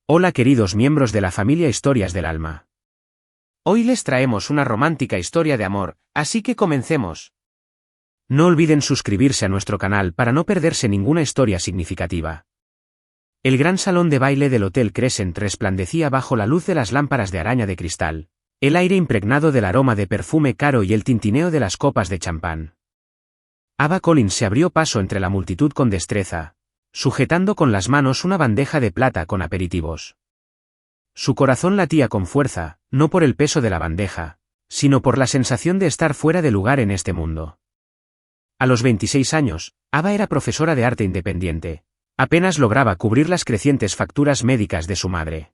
Hola queridos miembros de la familia Historias del Alma. Hoy les traemos una romántica historia de amor, así que comencemos. No olviden suscribirse a nuestro canal para no perderse ninguna historia significativa. El gran salón de baile del Hotel Crescent resplandecía bajo la luz de las lámparas de araña de cristal, el aire impregnado del aroma de perfume caro y el tintineo de las copas de champán. Ava Collins se abrió paso entre la multitud con destreza, sujetando con las manos una bandeja de plata con aperitivos. Su corazón latía con fuerza, no por el peso de la bandeja, sino por la sensación de estar fuera de lugar en este mundo. A los 26 años, Ava era profesora de arte independiente. Apenas lograba cubrir las crecientes facturas médicas de su madre.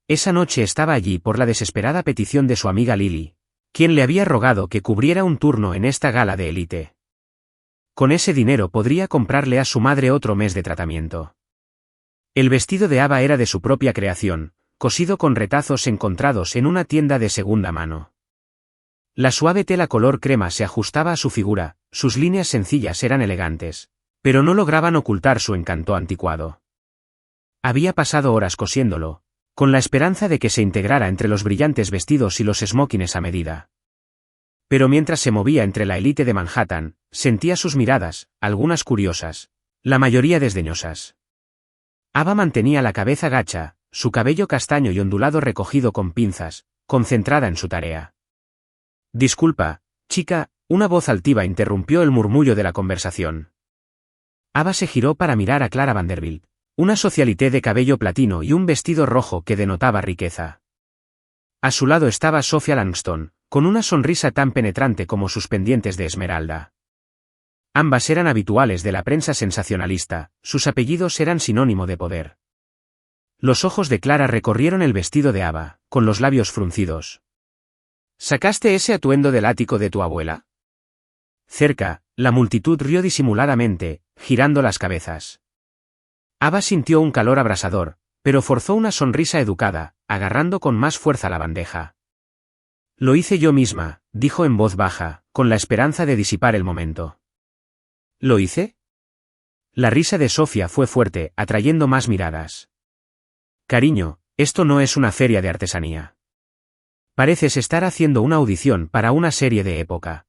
Esa noche estaba allí por la desesperada petición de su amiga Lily, quien le había rogado que cubriera un turno en esta gala de élite. Con ese dinero podría comprarle a su madre otro mes de tratamiento. El vestido de Ava era de su propia creación, cosido con retazos encontrados en una tienda de segunda mano. La suave tela color crema se ajustaba a su figura, sus líneas sencillas eran elegantes, pero no lograban ocultar su encanto anticuado. Había pasado horas cosiéndolo, con la esperanza de que se integrara entre los brillantes vestidos y los smokines a medida. Pero mientras se movía entre la élite de Manhattan, sentía sus miradas, algunas curiosas, la mayoría desdeñosas. Ava mantenía la cabeza gacha, su cabello castaño y ondulado recogido con pinzas, concentrada en su tarea. «Disculpa, chica», una voz altiva interrumpió el murmullo de la conversación. Ava se giró para mirar a Clara Vanderbilt, una socialité de cabello platino y un vestido rojo que denotaba riqueza. A su lado estaba Sophia Langston, con una sonrisa tan penetrante como sus pendientes de esmeralda. Ambas eran habituales de la prensa sensacionalista, sus apellidos eran sinónimo de poder. Los ojos de Clara recorrieron el vestido de Ava, con los labios fruncidos. «¿Sacaste ese atuendo del ático de tu abuela?» Cerca, la multitud rió disimuladamente, girando las cabezas. Ava sintió un calor abrasador, pero forzó una sonrisa educada, agarrando con más fuerza la bandeja. «Lo hice yo misma», dijo en voz baja, con la esperanza de disipar el momento. «¿Lo hice?» La risa de Sophia fue fuerte, atrayendo más miradas. «Cariño, esto no es una feria de artesanía. Pareces estar haciendo una audición para una serie de época».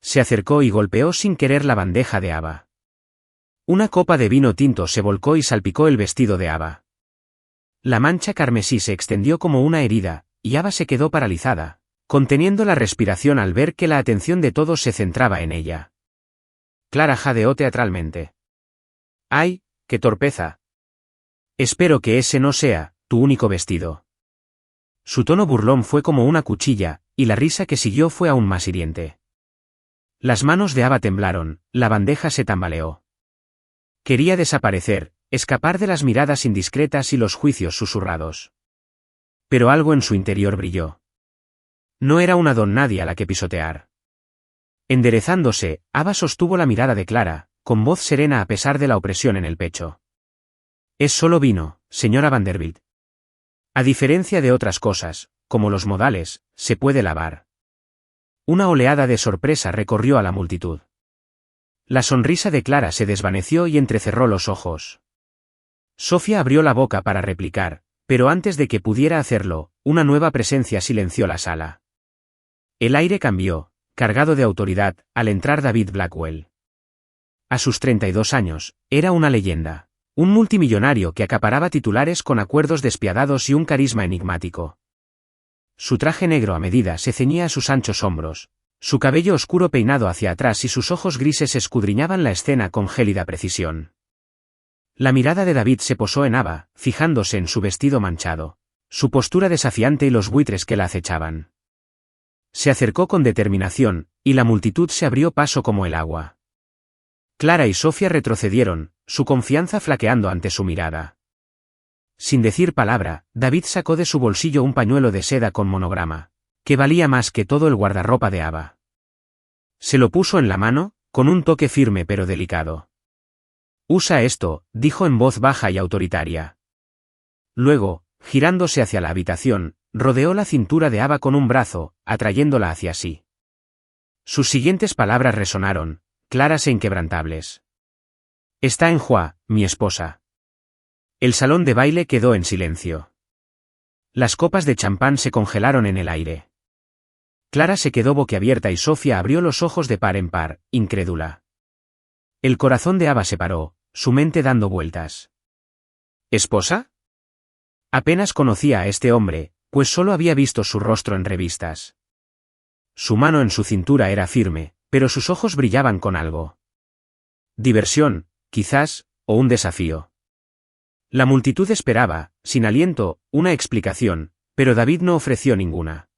Se acercó y golpeó sin querer la bandeja de Ava. Una copa de vino tinto se volcó y salpicó el vestido de Ava. La mancha carmesí se extendió como una herida, y Ava se quedó paralizada, conteniendo la respiración al ver que la atención de todos se centraba en ella. Clara jadeó teatralmente. «¡Ay, qué torpeza! Espero que ese no sea tu único vestido». Su tono burlón fue como una cuchilla, y la risa que siguió fue aún más hiriente. Las manos de Ava temblaron, la bandeja se tambaleó. Quería desaparecer, escapar de las miradas indiscretas y los juicios susurrados. Pero algo en su interior brilló. No era una don nadie a la que pisotear. Enderezándose, Ava sostuvo la mirada de Clara, con voz serena a pesar de la opresión en el pecho. «Es solo vino, señora Vanderbilt. A diferencia de otras cosas, como los modales, se puede lavar». Una oleada de sorpresa recorrió a la multitud. La sonrisa de Clara se desvaneció y entrecerró los ojos. Sophia abrió la boca para replicar, pero antes de que pudiera hacerlo, una nueva presencia silenció la sala. El aire cambió, cargado de autoridad, al entrar David Blackwell. A sus 32 años, era una leyenda, un multimillonario que acaparaba titulares con acuerdos despiadados y un carisma enigmático. Su traje negro a medida se ceñía a sus anchos hombros, su cabello oscuro peinado hacia atrás y sus ojos grises escudriñaban la escena con gélida precisión. La mirada de David se posó en Ava, fijándose en su vestido manchado, su postura desafiante y los buitres que la acechaban. Se acercó con determinación, y la multitud se abrió paso como el agua. Clara y Sophia retrocedieron, su confianza flaqueando ante su mirada. Sin decir palabra, David sacó de su bolsillo un pañuelo de seda con monograma, que valía más que todo el guardarropa de Ava. Se lo puso en la mano, con un toque firme pero delicado. «Usa esto», dijo en voz baja y autoritaria. Luego, girándose hacia la habitación, rodeó la cintura de Ava con un brazo, atrayéndola hacia sí. Sus siguientes palabras resonaron, claras e inquebrantables. «Está en Hua, mi esposa». El salón de baile quedó en silencio. Las copas de champán se congelaron en el aire. Clara se quedó boquiabierta y Sofía abrió los ojos de par en par, incrédula. El corazón de Ava se paró, su mente dando vueltas. ¿Esposa? Apenas conocía a este hombre, pues solo había visto su rostro en revistas. Su mano en su cintura era firme, pero sus ojos brillaban con algo. Diversión, quizás, o un desafío. La multitud esperaba, sin aliento, una explicación, pero David no ofreció ninguna.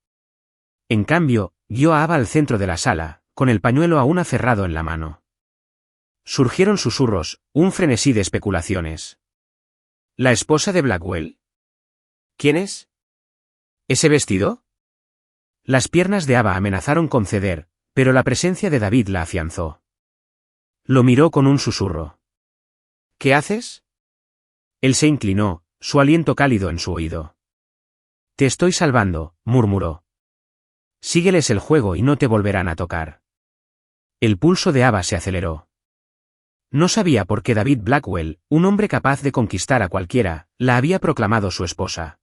En cambio, guió a Ava al centro de la sala, con el pañuelo aún aferrado en la mano. Surgieron susurros, un frenesí de especulaciones. ¿La esposa de Blackwell? ¿Quién es? ¿Ese vestido? Las piernas de Ava amenazaron con ceder, pero la presencia de David la afianzó. Lo miró con un susurro. ¿Qué haces? Él se inclinó, su aliento cálido en su oído. Te estoy salvando, murmuró. Sígueles el juego y no te volverán a tocar. El pulso de Ava se aceleró. No sabía por qué David Blackwell, un hombre capaz de conquistar a cualquiera, la había proclamado su esposa.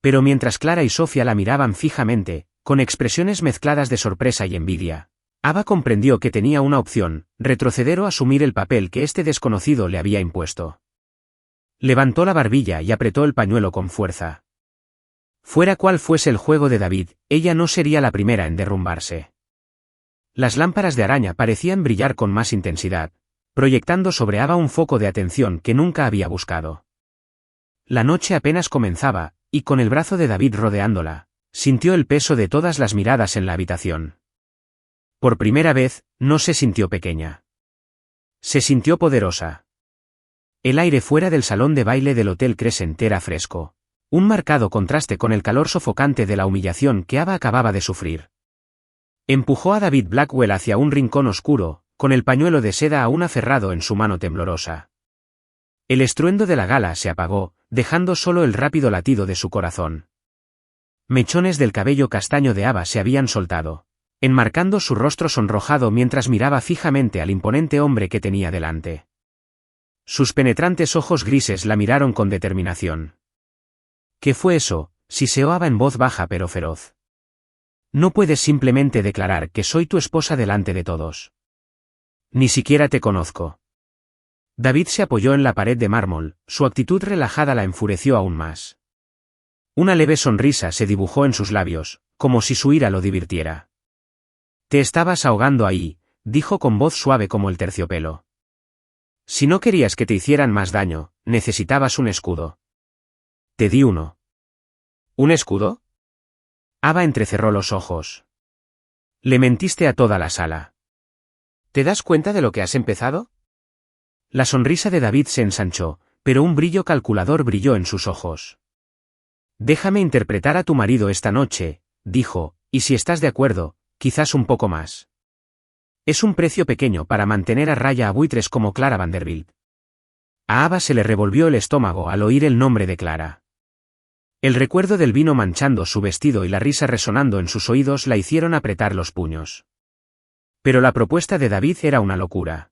Pero mientras Clara y Sofía la miraban fijamente, con expresiones mezcladas de sorpresa y envidia, Ava comprendió que tenía una opción, retroceder o asumir el papel que este desconocido le había impuesto. Levantó la barbilla y apretó el pañuelo con fuerza. Fuera cual fuese el juego de David, ella no sería la primera en derrumbarse. Las lámparas de araña parecían brillar con más intensidad, proyectando sobre Ava un foco de atención que nunca había buscado. La noche apenas comenzaba, y con el brazo de David rodeándola, sintió el peso de todas las miradas en la habitación. Por primera vez, no se sintió pequeña. Se sintió poderosa. El aire fuera del salón de baile del Hotel Crescent era fresco, un marcado contraste con el calor sofocante de la humillación que Ava acababa de sufrir. Empujó a David Blackwell hacia un rincón oscuro, con el pañuelo de seda aún aferrado en su mano temblorosa. El estruendo de la gala se apagó, dejando solo el rápido latido de su corazón. Mechones del cabello castaño de Ava se habían soltado, enmarcando su rostro sonrojado mientras miraba fijamente al imponente hombre que tenía delante. Sus penetrantes ojos grises la miraron con determinación. ¿Qué fue eso?, siseó Ava en voz baja pero feroz. No puedes simplemente declarar que soy tu esposa delante de todos. Ni siquiera te conozco. David se apoyó en la pared de mármol, su actitud relajada la enfureció aún más. Una leve sonrisa se dibujó en sus labios, como si su ira lo divirtiera. Te estabas ahogando ahí, dijo con voz suave como el terciopelo. Si no querías que te hicieran más daño, necesitabas un escudo. Te di uno. ¿Un escudo? Ava entrecerró los ojos. Le mentiste a toda la sala. ¿Te das cuenta de lo que has empezado? La sonrisa de David se ensanchó, pero un brillo calculador brilló en sus ojos. Déjame interpretar a tu marido esta noche, dijo, y si estás de acuerdo, quizás un poco más. Es un precio pequeño para mantener a raya a buitres como Clara Vanderbilt. A Ava se le revolvió el estómago al oír el nombre de Clara. El recuerdo del vino manchando su vestido y la risa resonando en sus oídos la hicieron apretar los puños. Pero la propuesta de David era una locura.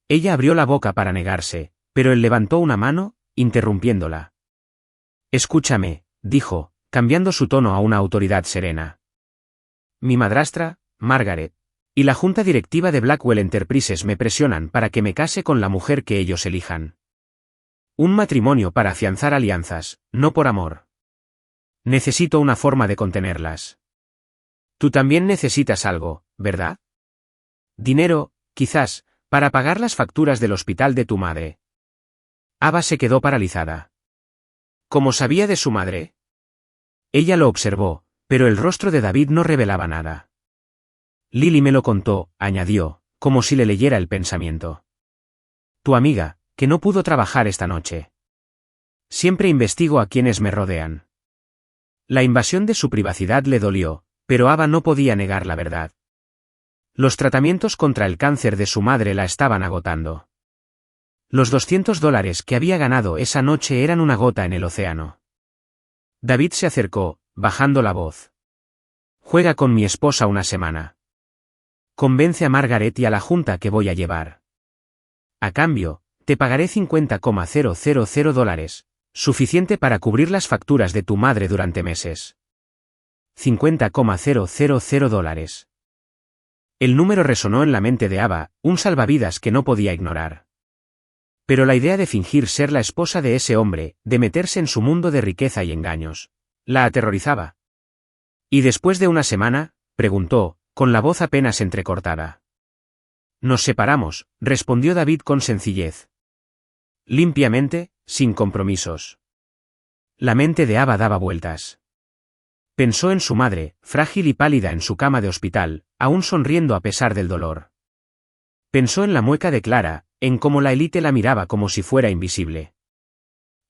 Ella abrió la boca para negarse, pero él levantó una mano, interrumpiéndola. Escúchame, dijo, cambiando su tono a una autoridad serena. Mi madrastra, Margaret, y la junta directiva de Blackwell Enterprises me presionan para que me case con la mujer que ellos elijan. Un matrimonio para afianzar alianzas, no por amor. Necesito una forma de contenerlas. Tú también necesitas algo, ¿verdad? Dinero, quizás, para pagar las facturas del hospital de tu madre. Ava se quedó paralizada. ¿Cómo sabía de su madre? Ella lo observó, pero el rostro de David no revelaba nada. Lily me lo contó, añadió, como si le leyera el pensamiento. Tu amiga, que no pudo trabajar esta noche. Siempre investigo a quienes me rodean. La invasión de su privacidad le dolió, pero Ava no podía negar la verdad. Los tratamientos contra el cáncer de su madre la estaban agotando. Los $200 que había ganado esa noche eran una gota en el océano. David se acercó, bajando la voz. Juega con mi esposa una semana. Convence a Margaret y a la junta que voy a llevar. A cambio, Te pagaré $50,000, suficiente para cubrir las facturas de tu madre durante meses. $50,000. El número resonó en la mente de Ava, un salvavidas que no podía ignorar. Pero la idea de fingir ser la esposa de ese hombre, de meterse en su mundo de riqueza y engaños, la aterrorizaba. ¿Y después de una semana?, preguntó, con la voz apenas entrecortada. Nos separamos, respondió David con sencillez. Limpiamente, sin compromisos. La mente de Ava daba vueltas. Pensó en su madre, frágil y pálida en su cama de hospital, aún sonriendo a pesar del dolor. Pensó en la mueca de Clara, en cómo la élite la miraba como si fuera invisible.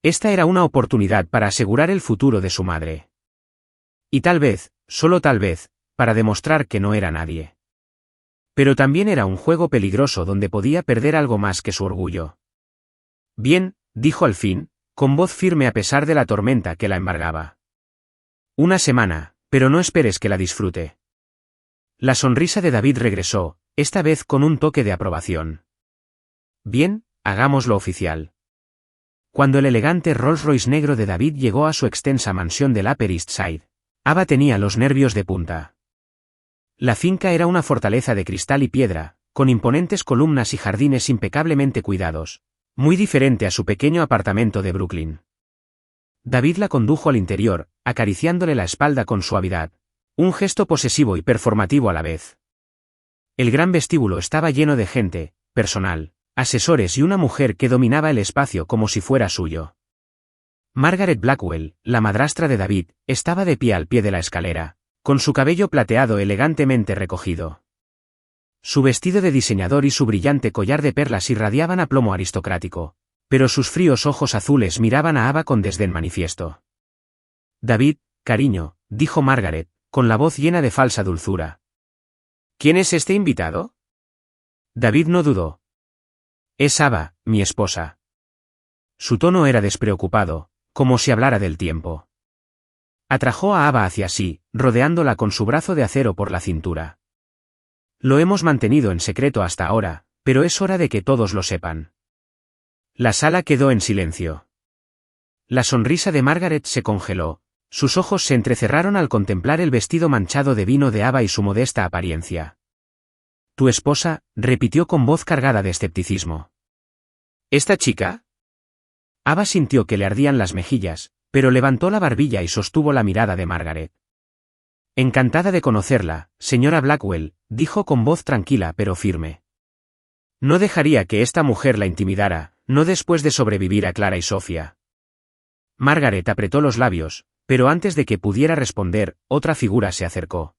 Esta era una oportunidad para asegurar el futuro de su madre. Y tal vez, solo tal vez, para demostrar que no era nadie. Pero también era un juego peligroso donde podía perder algo más que su orgullo. Bien, dijo al fin, con voz firme a pesar de la tormenta que la embargaba. Una semana, pero no esperes que la disfrute. La sonrisa de David regresó, esta vez con un toque de aprobación. Bien, hagámoslo oficial. Cuando el elegante Rolls Royce negro de David llegó a su extensa mansión del Upper East Side, Ava tenía los nervios de punta. La finca era una fortaleza de cristal y piedra, con imponentes columnas y jardines impecablemente cuidados, muy diferente a su pequeño apartamento de Brooklyn. David la condujo al interior, acariciándole la espalda con suavidad, un gesto posesivo y performativo a la vez. El gran vestíbulo estaba lleno de gente, personal, asesores y una mujer que dominaba el espacio como si fuera suyo. Margaret Blackwell, la madrastra de David, estaba de pie al pie de la escalera, con su cabello plateado elegantemente recogido. Su vestido de diseñador y su brillante collar de perlas irradiaban aplomo aristocrático, pero sus fríos ojos azules miraban a Ava con desdén manifiesto. David, cariño, dijo Margaret, con la voz llena de falsa dulzura. ¿Quién es este invitado? David no dudó. Es Ava, mi esposa. Su tono era despreocupado, como si hablara del tiempo. Atrajo a Ava hacia sí, rodeándola con su brazo de acero por la cintura. Lo hemos mantenido en secreto hasta ahora, pero es hora de que todos lo sepan. La sala quedó en silencio. La sonrisa de Margaret se congeló, sus ojos se entrecerraron al contemplar el vestido manchado de vino de Ava y su modesta apariencia. «¿Tu esposa?», repitió con voz cargada de escepticismo. «¿Esta chica?». Ava sintió que le ardían las mejillas, pero levantó la barbilla y sostuvo la mirada de Margaret. «Encantada de conocerla, señora Blackwell», dijo con voz tranquila pero firme. No dejaría que esta mujer la intimidara, no después de sobrevivir a Clara y Sofía. Margaret apretó los labios, pero antes de que pudiera responder, otra figura se acercó.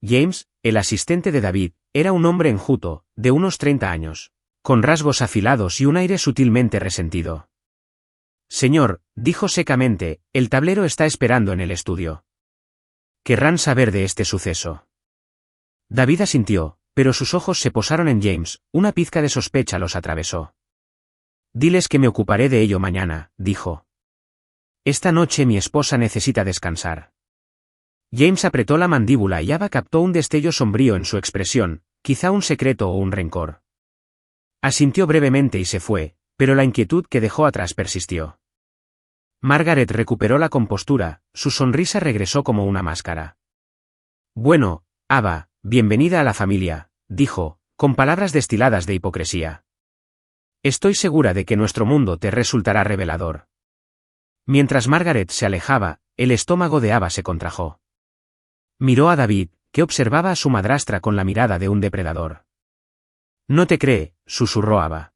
James, el asistente de David, era un hombre enjuto, de unos 30 años, con rasgos afilados y un aire sutilmente resentido. «Señor», dijo secamente, «el tablero está esperando en el estudio. Querrán saber de este suceso». David asintió, pero sus ojos se posaron en James, una pizca de sospecha los atravesó. «Diles que me ocuparé de ello mañana», dijo. «Esta noche mi esposa necesita descansar». James apretó la mandíbula y Ava captó un destello sombrío en su expresión, quizá un secreto o un rencor. Asintió brevemente y se fue, pero la inquietud que dejó atrás persistió. Margaret recuperó la compostura, su sonrisa regresó como una máscara. «Bueno, Ava, bienvenida a la familia», dijo, con palabras destiladas de hipocresía. «Estoy segura de que nuestro mundo te resultará revelador». Mientras Margaret se alejaba, el estómago de Ava se contrajo. Miró a David, que observaba a su madrastra con la mirada de un depredador. «No te cree», susurró Ava.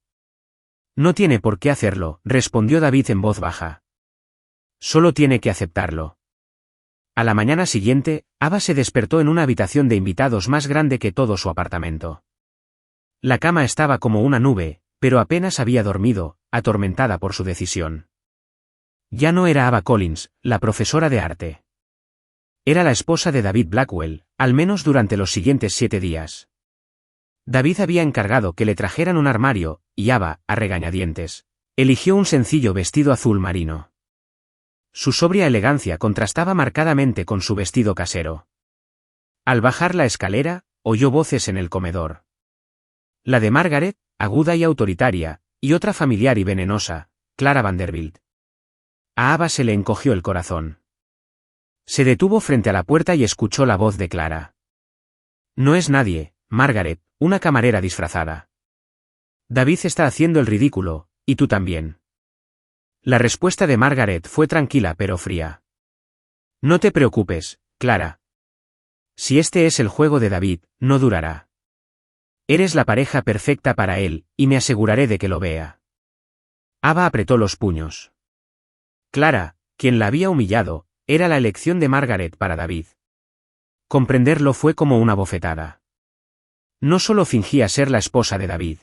«No tiene por qué hacerlo», respondió David en voz baja. «Solo tiene que aceptarlo». A la mañana siguiente, Ava se despertó en una habitación de invitados más grande que todo su apartamento. La cama estaba como una nube, pero apenas había dormido, atormentada por su decisión. Ya no era Ava Collins, la profesora de arte. Era la esposa de David Blackwell, al menos durante los siguientes 7 días. David había encargado que le trajeran un armario, y Ava, a regañadientes, eligió un sencillo vestido azul marino. Su sobria elegancia contrastaba marcadamente con su vestido casero. Al bajar la escalera, oyó voces en el comedor. La de Margaret, aguda y autoritaria, y otra familiar y venenosa, Clara Vanderbilt. A Ava se le encogió el corazón. Se detuvo frente a la puerta y escuchó la voz de Clara. No es nadie, Margaret, una camarera disfrazada. David está haciendo el ridículo, y tú también. La respuesta de Margaret fue tranquila pero fría. No te preocupes, Clara. Si este es el juego de David, no durará. Eres la pareja perfecta para él, y me aseguraré de que lo vea. Ava apretó los puños. Clara, quien la había humillado, era la elección de Margaret para David. Comprenderlo fue como una bofetada. No solo fingía ser la esposa de David.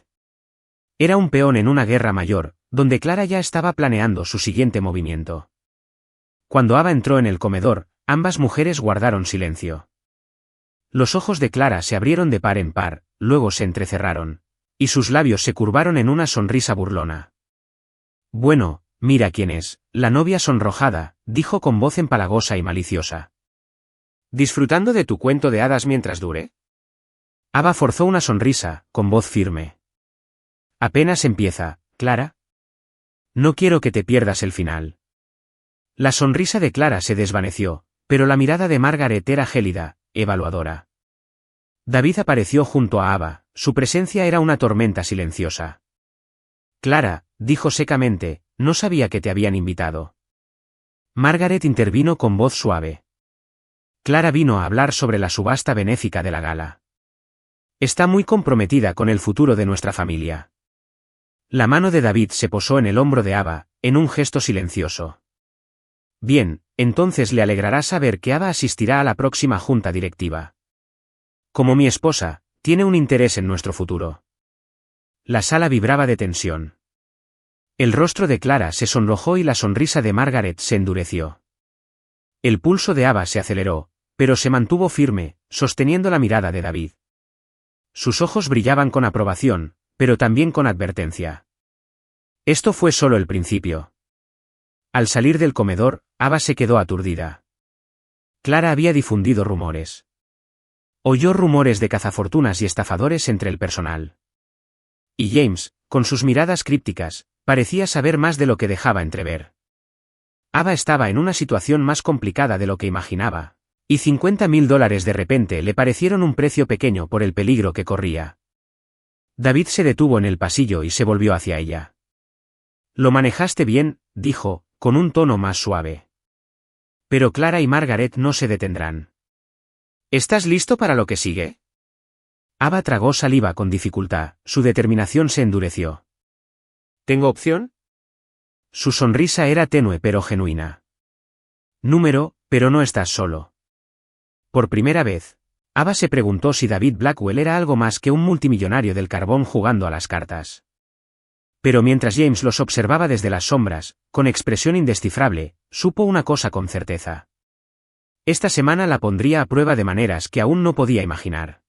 Era un peón en una guerra mayor, donde Clara ya estaba planeando su siguiente movimiento. Cuando Ava entró en el comedor, ambas mujeres guardaron silencio. Los ojos de Clara se abrieron de par en par, luego se entrecerraron, y sus labios se curvaron en una sonrisa burlona. Bueno, mira quién es, la novia sonrojada, dijo con voz empalagosa y maliciosa. ¿Disfrutando de tu cuento de hadas mientras dure? Ava forzó una sonrisa, con voz firme. Apenas empieza, Clara. No quiero que te pierdas el final. La sonrisa de Clara se desvaneció, pero la mirada de Margaret era gélida, evaluadora. David apareció junto a Ava, su presencia era una tormenta silenciosa. Clara, dijo secamente, no sabía que te habían invitado. Margaret intervino con voz suave. Clara vino a hablar sobre la subasta benéfica de la gala. Está muy comprometida con el futuro de nuestra familia. La mano de David se posó en el hombro de Ava, en un gesto silencioso. Bien, entonces le alegrará saber que Ava asistirá a la próxima junta directiva. Como mi esposa, tiene un interés en nuestro futuro. La sala vibraba de tensión. El rostro de Clara se sonrojó y la sonrisa de Margaret se endureció. El pulso de Ava se aceleró, pero se mantuvo firme, sosteniendo la mirada de David. Sus ojos brillaban con aprobación, pero también con advertencia. Esto fue solo el principio. Al salir del comedor, Ava se quedó aturdida. Clara había difundido rumores. Oyó rumores de cazafortunas y estafadores entre el personal. Y James, con sus miradas crípticas, parecía saber más de lo que dejaba entrever. Ava estaba en una situación más complicada de lo que imaginaba, y $50.000 de repente le parecieron un precio pequeño por el peligro que corría. David se detuvo en el pasillo y se volvió hacia ella. Lo manejaste bien, dijo, con un tono más suave. Pero Clara y Margaret no se detendrán. ¿Estás listo para lo que sigue? Ava tragó saliva con dificultad, su determinación se endureció. ¿Tengo opción? Su sonrisa era tenue pero genuina. Pero no estás solo. Por primera vez, Ava se preguntó si David Blackwell era algo más que un multimillonario del carbón jugando a las cartas. Pero mientras James los observaba desde las sombras, con expresión indescifrable, supo una cosa con certeza. Esta semana la pondría a prueba de maneras que aún no podía imaginar.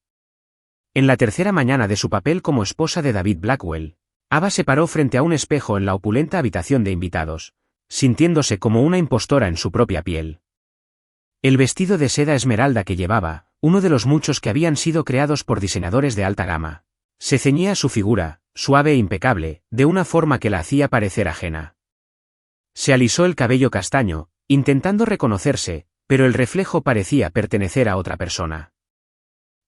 En la tercera mañana de su papel como esposa de David Blackwell, Ava se paró frente a un espejo en la opulenta habitación de invitados, sintiéndose como una impostora en su propia piel. El vestido de seda esmeralda que llevaba, uno de los muchos que habían sido creados por diseñadores de alta gama, se ceñía a su figura, suave e impecable, de una forma que la hacía parecer ajena. Se alisó el cabello castaño, intentando reconocerse, pero el reflejo parecía pertenecer a otra persona.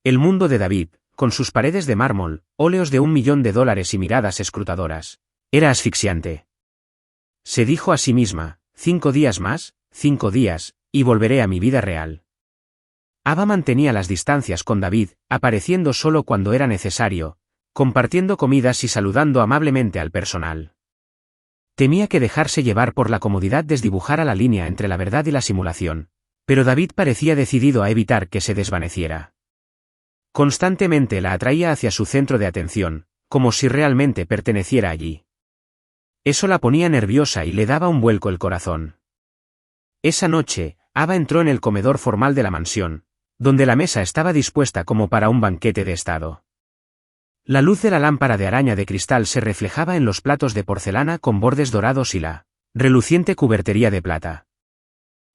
El mundo de David, con sus paredes de mármol, óleos de $1.000.000 y miradas escrutadoras, era asfixiante. Se dijo a sí misma, 5 días más, 5 días, y volveré a mi vida real. Ava mantenía las distancias con David, apareciendo solo cuando era necesario, compartiendo comidas y saludando amablemente al personal. Temía que dejarse llevar por la comodidad desdibujara la línea entre la verdad y la simulación, pero David parecía decidido a evitar que se desvaneciera. Constantemente la atraía hacia su centro de atención, como si realmente perteneciera allí. Eso la ponía nerviosa y le daba un vuelco el corazón. Esa noche, Ava entró en el comedor formal de la mansión, donde la mesa estaba dispuesta como para un banquete de estado. La luz de la lámpara de araña de cristal se reflejaba en los platos de porcelana con bordes dorados y la reluciente cubertería de plata.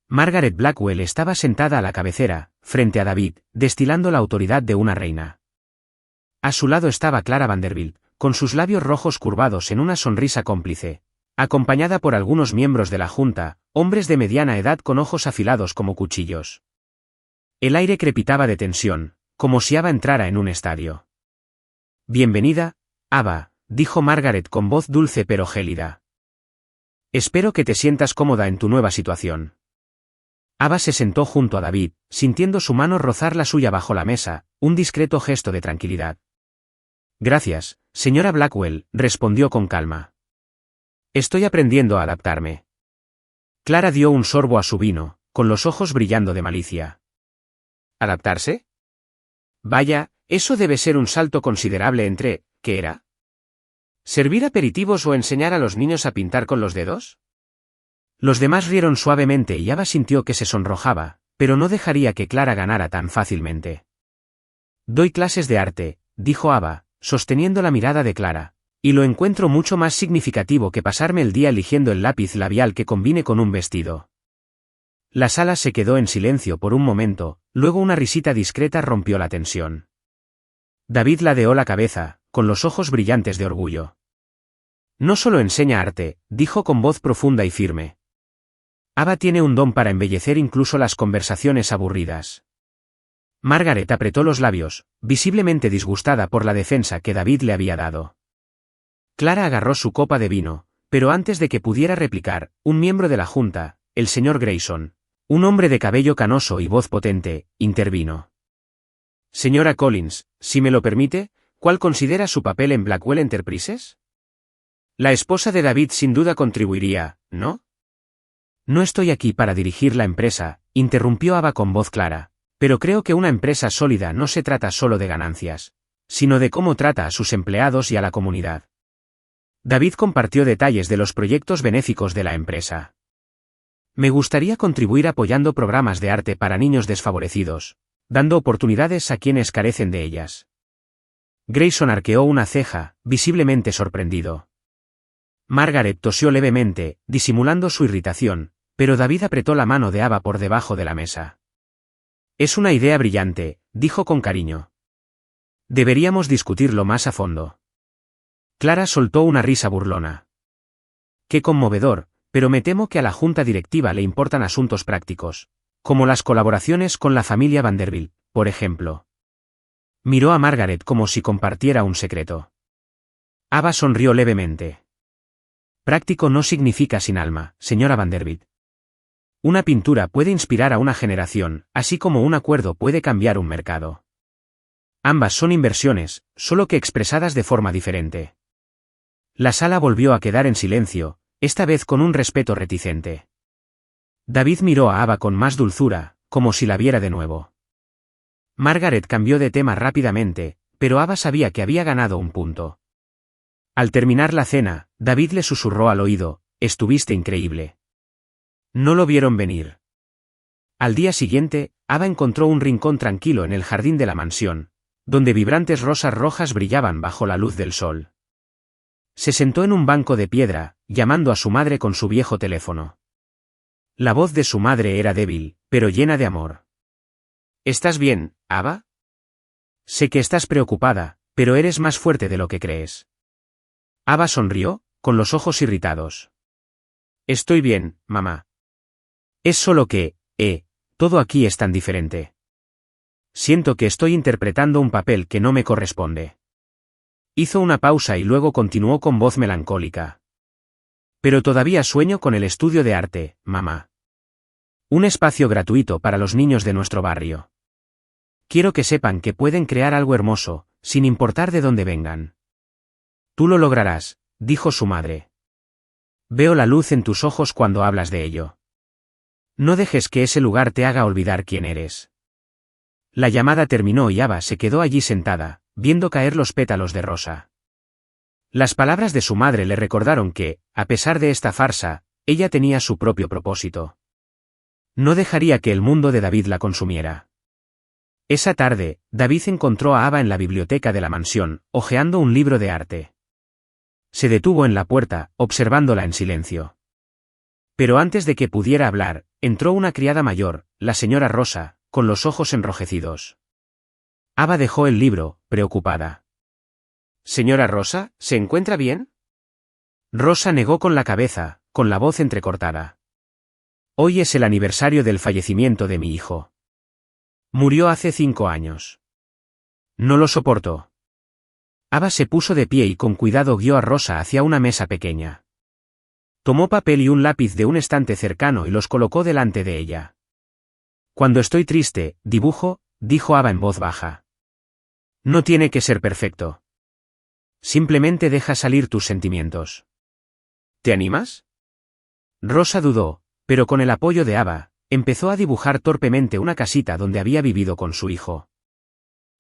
Margaret Blackwell estaba sentada a la cabecera, frente a David, destilando la autoridad de una reina. A su lado estaba Clara Vanderbilt, con sus labios rojos curvados en una sonrisa cómplice, acompañada por algunos miembros de la junta, hombres de mediana edad con ojos afilados como cuchillos. El aire crepitaba de tensión, como si Ava entrara en un estadio. «Bienvenida, Ava», dijo Margaret con voz dulce pero gélida. «Espero que te sientas cómoda en tu nueva situación». Ava se sentó junto a David, sintiendo su mano rozar la suya bajo la mesa, un discreto gesto de tranquilidad. «Gracias, señora Blackwell», respondió con calma. «Estoy aprendiendo a adaptarme». Clara dio un sorbo a su vino, con los ojos brillando de malicia. ¿Adaptarse? Vaya, eso debe ser un salto considerable entre, ¿qué era? ¿Servir aperitivos o enseñar a los niños a pintar con los dedos? Los demás rieron suavemente y Ava sintió que se sonrojaba, pero no dejaría que Clara ganara tan fácilmente. «Doy clases de arte», dijo Ava, sosteniendo la mirada de Clara, «y lo encuentro mucho más significativo que pasarme el día eligiendo el lápiz labial que combine con un vestido». La sala se quedó en silencio por un momento, luego una risita discreta rompió la tensión. David ladeó la cabeza, con los ojos brillantes de orgullo. «No solo enseña arte», dijo con voz profunda y firme. «Ava tiene un don para embellecer incluso las conversaciones aburridas». Margaret apretó los labios, visiblemente disgustada por la defensa que David le había dado. Clara agarró su copa de vino, pero antes de que pudiera replicar, un miembro de la junta, el señor Grayson, un hombre de cabello canoso y voz potente, intervino. «Señora Collins, si me lo permite, ¿cuál considera su papel en Blackwell Enterprises? La esposa de David sin duda contribuiría, ¿no?» «No estoy aquí para dirigir la empresa», interrumpió Ava con voz clara, «pero creo que una empresa sólida no se trata solo de ganancias, sino de cómo trata a sus empleados y a la comunidad». David compartió detalles de los proyectos benéficos de la empresa. «Me gustaría contribuir apoyando programas de arte para niños desfavorecidos, dando oportunidades a quienes carecen de ellas». Grayson arqueó una ceja, visiblemente sorprendido. Margaret tosió levemente, disimulando su irritación, pero David apretó la mano de Ava por debajo de la mesa. «Es una idea brillante», dijo con cariño. «Deberíamos discutirlo más a fondo». Clara soltó una risa burlona. «Qué conmovedor, pero me temo que a la junta directiva le importan asuntos prácticos, como las colaboraciones con la familia Vanderbilt, por ejemplo». Miró a Margaret como si compartiera un secreto. Ava sonrió levemente. «Práctico no significa sin alma, señora Vanderbilt. Una pintura puede inspirar a una generación, así como un acuerdo puede cambiar un mercado. Ambas son inversiones, solo que expresadas de forma diferente». La sala volvió a quedar en silencio, esta vez con un respeto reticente. David miró a Ava con más dulzura, como si la viera de nuevo. Margaret cambió de tema rápidamente, pero Ava sabía que había ganado un punto. Al terminar la cena, David le susurró al oído: «Estuviste increíble». No lo vieron venir. Al día siguiente, Ava encontró un rincón tranquilo en el jardín de la mansión, donde vibrantes rosas rojas brillaban bajo la luz del sol. Se sentó en un banco de piedra, llamando a su madre con su viejo teléfono. La voz de su madre era débil, pero llena de amor. «¿Estás bien, Ava? Sé que estás preocupada, pero eres más fuerte de lo que crees». Ava sonrió, con los ojos irritados. «Estoy bien, mamá. Es solo que, todo aquí es tan diferente. Siento que estoy interpretando un papel que no me corresponde». Hizo una pausa y luego continuó con voz melancólica. «Pero todavía sueño con el estudio de arte, mamá. Un espacio gratuito para los niños de nuestro barrio. Quiero que sepan que pueden crear algo hermoso, sin importar de dónde vengan». «Tú lo lograrás», dijo su madre. «Veo la luz en tus ojos cuando hablas de ello. No dejes que ese lugar te haga olvidar quién eres». La llamada terminó y Ava se quedó allí sentada, viendo caer los pétalos de rosa. Las palabras de su madre le recordaron que, a pesar de esta farsa, ella tenía su propio propósito. No dejaría que el mundo de David la consumiera. Esa tarde, David encontró a Ava en la biblioteca de la mansión, hojeando un libro de arte. Se detuvo en la puerta, observándola en silencio. Pero antes de que pudiera hablar, entró una criada mayor, la señora Rosa, con los ojos enrojecidos. Ava dejó el libro, preocupada. Señora Rosa, ¿se encuentra bien? Rosa negó con la cabeza, con la voz entrecortada. Hoy es el aniversario del fallecimiento de mi hijo. Murió hace 5 años. No lo soportó. Ava se puso de pie y con cuidado guió a Rosa hacia una mesa pequeña. Tomó papel y un lápiz de un estante cercano y los colocó delante de ella. Cuando estoy triste, dibujo, dijo Ava en voz baja. No tiene que ser perfecto. Simplemente deja salir tus sentimientos. ¿Te animas? Rosa dudó, pero con el apoyo de Ava, empezó a dibujar torpemente una casita donde había vivido con su hijo.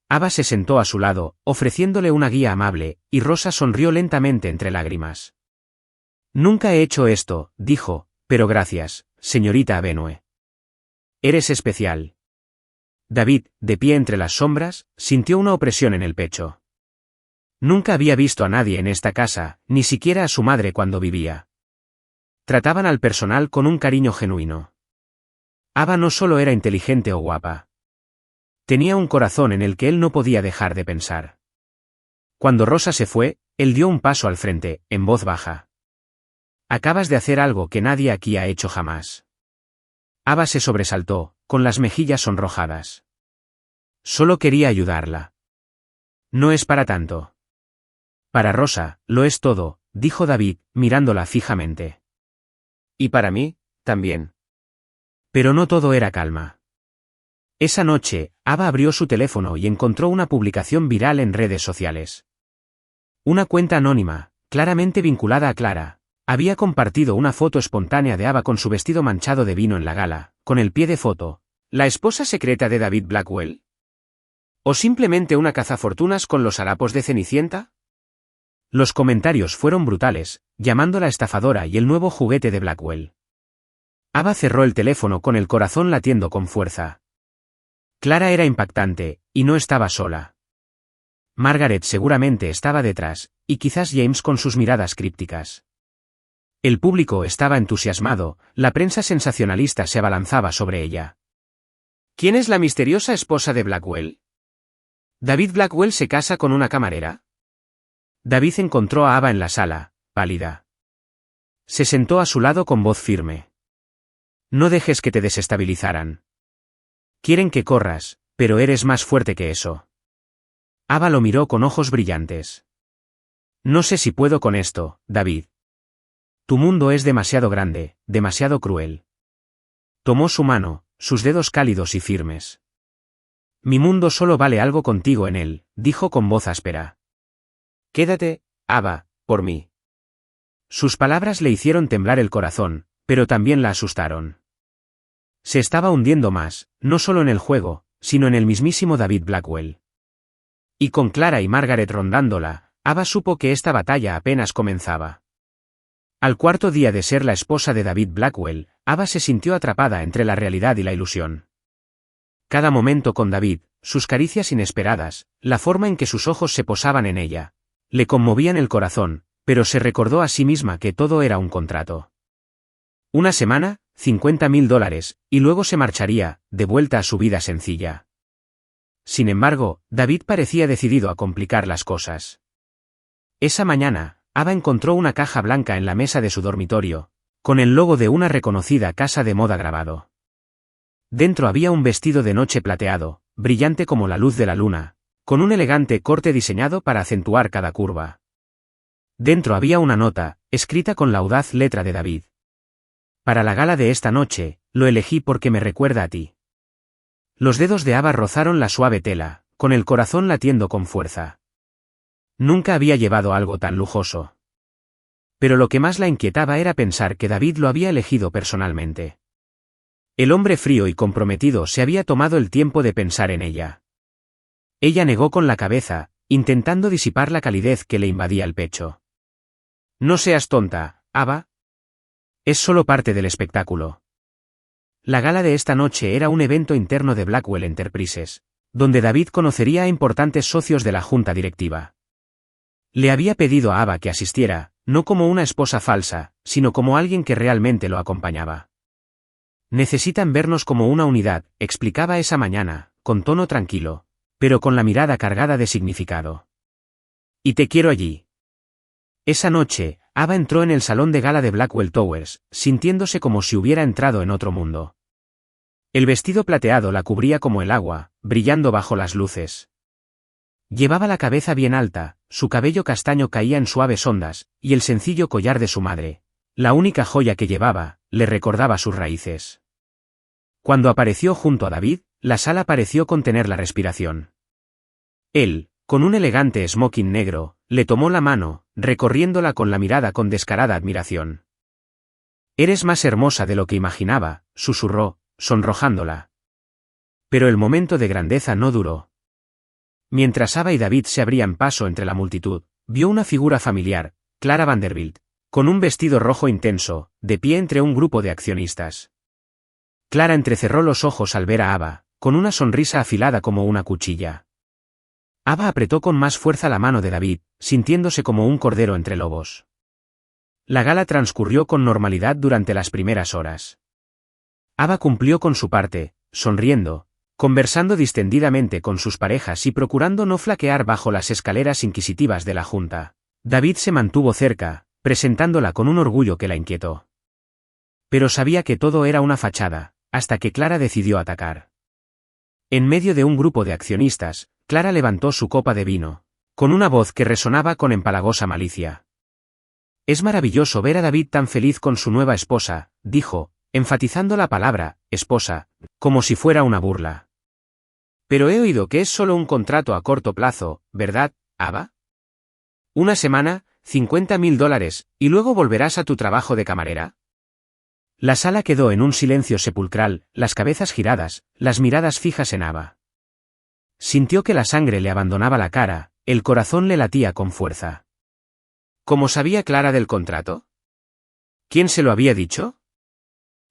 Ava se sentó a su lado, ofreciéndole una guía amable, y Rosa sonrió lentamente entre lágrimas. Nunca he hecho esto, dijo, pero gracias, señorita Avenue. Eres especial. David, de pie entre las sombras, sintió una opresión en el pecho. Nunca había visto a nadie en esta casa, ni siquiera a su madre cuando vivía. Trataban al personal con un cariño genuino. Ava no solo era inteligente o guapa. Tenía un corazón en el que él no podía dejar de pensar. Cuando Rosa se fue, él dio un paso al frente, en voz baja. Acabas de hacer algo que nadie aquí ha hecho jamás. Ava se sobresaltó, con las mejillas sonrojadas. Solo quería ayudarla. No es para tanto. Para Rosa, lo es todo, dijo David, mirándola fijamente. Y para mí, también. Pero no todo era calma. Esa noche, Ava abrió su teléfono y encontró una publicación viral en redes sociales. Una cuenta anónima, claramente vinculada a Clara, había compartido una foto espontánea de Ava con su vestido manchado de vino en la gala, con el pie de foto, ¿la esposa secreta de David Blackwell? ¿O simplemente una cazafortunas con los harapos de Cenicienta? Los comentarios fueron brutales, llamándola estafadora y el nuevo juguete de Blackwell. Ava cerró el teléfono con el corazón latiendo con fuerza. Clara era impactante, y no estaba sola. Margaret seguramente estaba detrás, y quizás James con sus miradas crípticas. El público estaba entusiasmado, la prensa sensacionalista se abalanzaba sobre ella. ¿Quién es la misteriosa esposa de Blackwell? ¿David Blackwell se casa con una camarera? David encontró a Ava en la sala, pálida. Se sentó a su lado con voz firme. No dejes que te desestabilizaran. Quieren que corras, pero eres más fuerte que eso. Ava lo miró con ojos brillantes. No sé si puedo con esto, David. Tu mundo es demasiado grande, demasiado cruel. Tomó su mano, sus dedos cálidos y firmes. Mi mundo solo vale algo contigo en él, dijo con voz áspera. Quédate, Ava, por mí. Sus palabras le hicieron temblar el corazón, pero también la asustaron. Se estaba hundiendo más, no solo en el juego, sino en el mismísimo David Blackwell. Y con Clara y Margaret rondándola, Ava supo que esta batalla apenas comenzaba. Al cuarto día de ser la esposa de David Blackwell, Ava se sintió atrapada entre la realidad y la ilusión. Cada momento con David, sus caricias inesperadas, la forma en que sus ojos se posaban en ella, le conmovían el corazón, pero se recordó a sí misma que todo era un contrato. Una semana, $50.000, y luego se marcharía, de vuelta a su vida sencilla. Sin embargo, David parecía decidido a complicar las cosas. Esa mañana, Ava encontró una caja blanca en la mesa de su dormitorio, con el logo de una reconocida casa de moda grabado. Dentro había un vestido de noche plateado, brillante como la luz de la luna, con un elegante corte diseñado para acentuar cada curva. Dentro había una nota, escrita con la audaz letra de David. Para la gala de esta noche, lo elegí porque me recuerda a ti. Los dedos de Ava rozaron la suave tela, con el corazón latiendo con fuerza. Nunca había llevado algo tan lujoso. Pero lo que más la inquietaba era pensar que David lo había elegido personalmente. El hombre frío y comprometido se había tomado el tiempo de pensar en ella. Ella negó con la cabeza, intentando disipar la calidez que le invadía el pecho. No seas tonta, Ava. Es solo parte del espectáculo. La gala de esta noche era un evento interno de Blackwell Enterprises, donde David conocería a importantes socios de la junta directiva. Le había pedido a Ava que asistiera, no como una esposa falsa, sino como alguien que realmente lo acompañaba. Necesitan vernos como una unidad, explicaba esa mañana, con tono tranquilo, pero con la mirada cargada de significado. Y te quiero allí. Esa noche, Ava entró en el salón de gala de Blackwell Towers, sintiéndose como si hubiera entrado en otro mundo. El vestido plateado la cubría como el agua, brillando bajo las luces. Llevaba la cabeza bien alta, su cabello castaño caía en suaves ondas, y el sencillo collar de su madre, la única joya que llevaba, le recordaba sus raíces. Cuando apareció junto a David, la sala pareció contener la respiración. Él, con un elegante smoking negro, le tomó la mano, recorriéndola con la mirada con descarada admiración. «Eres más hermosa de lo que imaginaba», susurró, sonrojándola. Pero el momento de grandeza no duró. Mientras Ava y David se abrían paso entre la multitud, vio una figura familiar, Clara Vanderbilt, con un vestido rojo intenso, de pie entre un grupo de accionistas. Clara entrecerró los ojos al ver a Ava, con una sonrisa afilada como una cuchilla. Ava apretó con más fuerza la mano de David, sintiéndose como un cordero entre lobos. La gala transcurrió con normalidad durante las primeras horas. Ava cumplió con su parte, sonriendo, conversando distendidamente con sus parejas y procurando no flaquear bajo las escaleras inquisitivas de la junta. David se mantuvo cerca, presentándola con un orgullo que la inquietó. Pero sabía que todo era una fachada, hasta que Clara decidió atacar. En medio de un grupo de accionistas, Clara levantó su copa de vino, con una voz que resonaba con empalagosa malicia. «Es maravilloso ver a David tan feliz con su nueva esposa», dijo, enfatizando la palabra, esposa, como si fuera una burla. «Pero he oído que es solo un contrato a corto plazo, ¿verdad, Ava? Una semana, $50.000, y luego volverás a tu trabajo de camarera». La sala quedó en un silencio sepulcral, las cabezas giradas, las miradas fijas en Ava. Sintió que la sangre le abandonaba la cara, el corazón le latía con fuerza. ¿Cómo sabía Clara del contrato? ¿Quién se lo había dicho?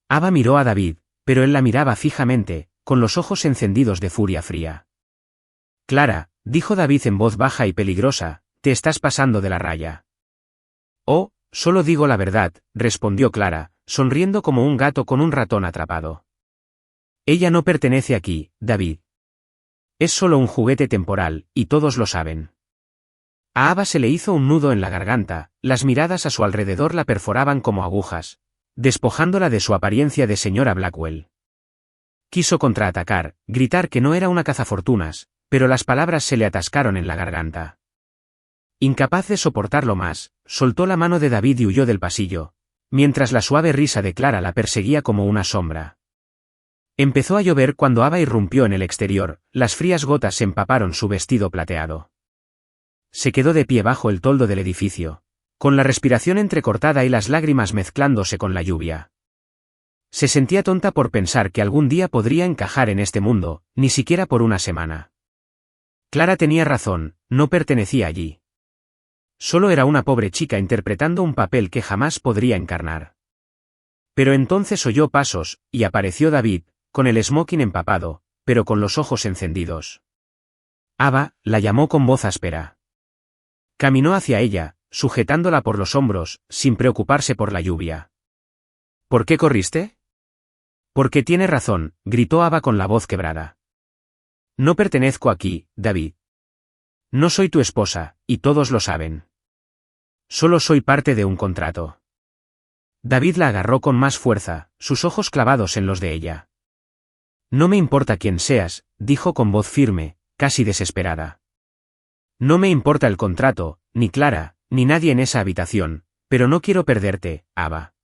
Ava miró a David, pero él la miraba fijamente, con los ojos encendidos de furia fría. «Clara», dijo David en voz baja y peligrosa, «te estás pasando de la raya». «Oh, solo digo la verdad», respondió Clara, sonriendo como un gato con un ratón atrapado. «Ella no pertenece aquí, David. Es solo un juguete temporal, y todos lo saben». A Ava se le hizo un nudo en la garganta, las miradas a su alrededor la perforaban como agujas, despojándola de su apariencia de señora Blackwell. Quiso contraatacar, gritar que no era una cazafortunas, pero las palabras se le atascaron en la garganta. Incapaz de soportarlo más, soltó la mano de David y huyó del pasillo, mientras la suave risa de Clara la perseguía como una sombra. Empezó a llover cuando Ava irrumpió en el exterior, las frías gotas empaparon su vestido plateado. Se quedó de pie bajo el toldo del edificio, con la respiración entrecortada y las lágrimas mezclándose con la lluvia. Se sentía tonta por pensar que algún día podría encajar en este mundo, ni siquiera por una semana. Clara tenía razón, no pertenecía allí. Solo era una pobre chica interpretando un papel que jamás podría encarnar. Pero entonces oyó pasos, y apareció David, con el smoking empapado, pero con los ojos encendidos. Ava, la llamó con voz áspera. Caminó hacia ella, sujetándola por los hombros, sin preocuparse por la lluvia. ¿Por qué corriste? Porque tiene razón, gritó Ava con la voz quebrada. No pertenezco aquí, David. No soy tu esposa, y todos lo saben. Solo soy parte de un contrato. David la agarró con más fuerza, sus ojos clavados en los de ella. No me importa quién seas, dijo con voz firme, casi desesperada. No me importa el contrato, ni Clara, ni nadie en esa habitación, pero no quiero perderte, Ava.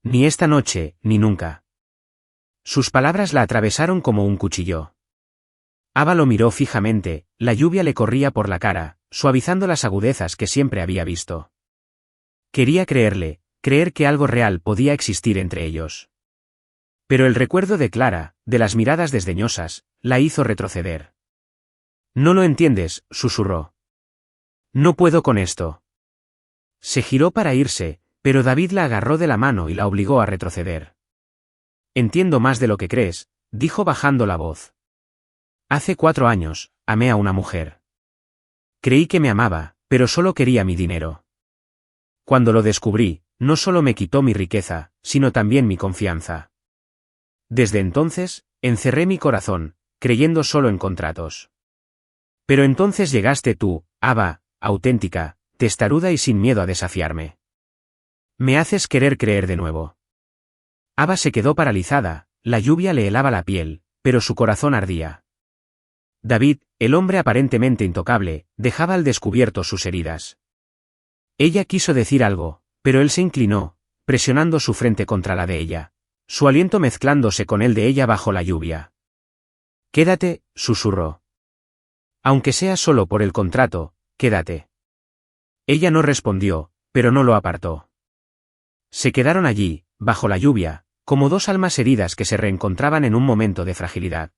Ni esta noche, ni nunca. Sus palabras la atravesaron como un cuchillo. Ava lo miró fijamente, la lluvia le corría por la cara, suavizando las agudezas que siempre había visto. Quería creerle, creer que algo real podía existir entre ellos. Pero el recuerdo de Clara, de las miradas desdeñosas, la hizo retroceder. No lo entiendes, susurró. No puedo con esto. Se giró para irse, pero David la agarró de la mano y la obligó a retroceder. Entiendo más de lo que crees, dijo bajando la voz. Hace 4 años, amé a una mujer. Creí que me amaba, pero solo quería mi dinero. Cuando lo descubrí, no solo me quitó mi riqueza, sino también mi confianza. Desde entonces, encerré mi corazón, creyendo solo en contratos. Pero entonces llegaste tú, Ava, auténtica, testaruda y sin miedo a desafiarme. Me haces querer creer de nuevo. Ava se quedó paralizada, la lluvia le helaba la piel, pero su corazón ardía. David, el hombre aparentemente intocable, dejaba al descubierto sus heridas. Ella quiso decir algo, pero él se inclinó, presionando su frente contra la de ella, su aliento mezclándose con el de ella bajo la lluvia. Quédate, susurró. Aunque sea solo por el contrato, quédate. Ella no respondió, pero no lo apartó. Se quedaron allí, bajo la lluvia, como dos almas heridas que se reencontraban en un momento de fragilidad.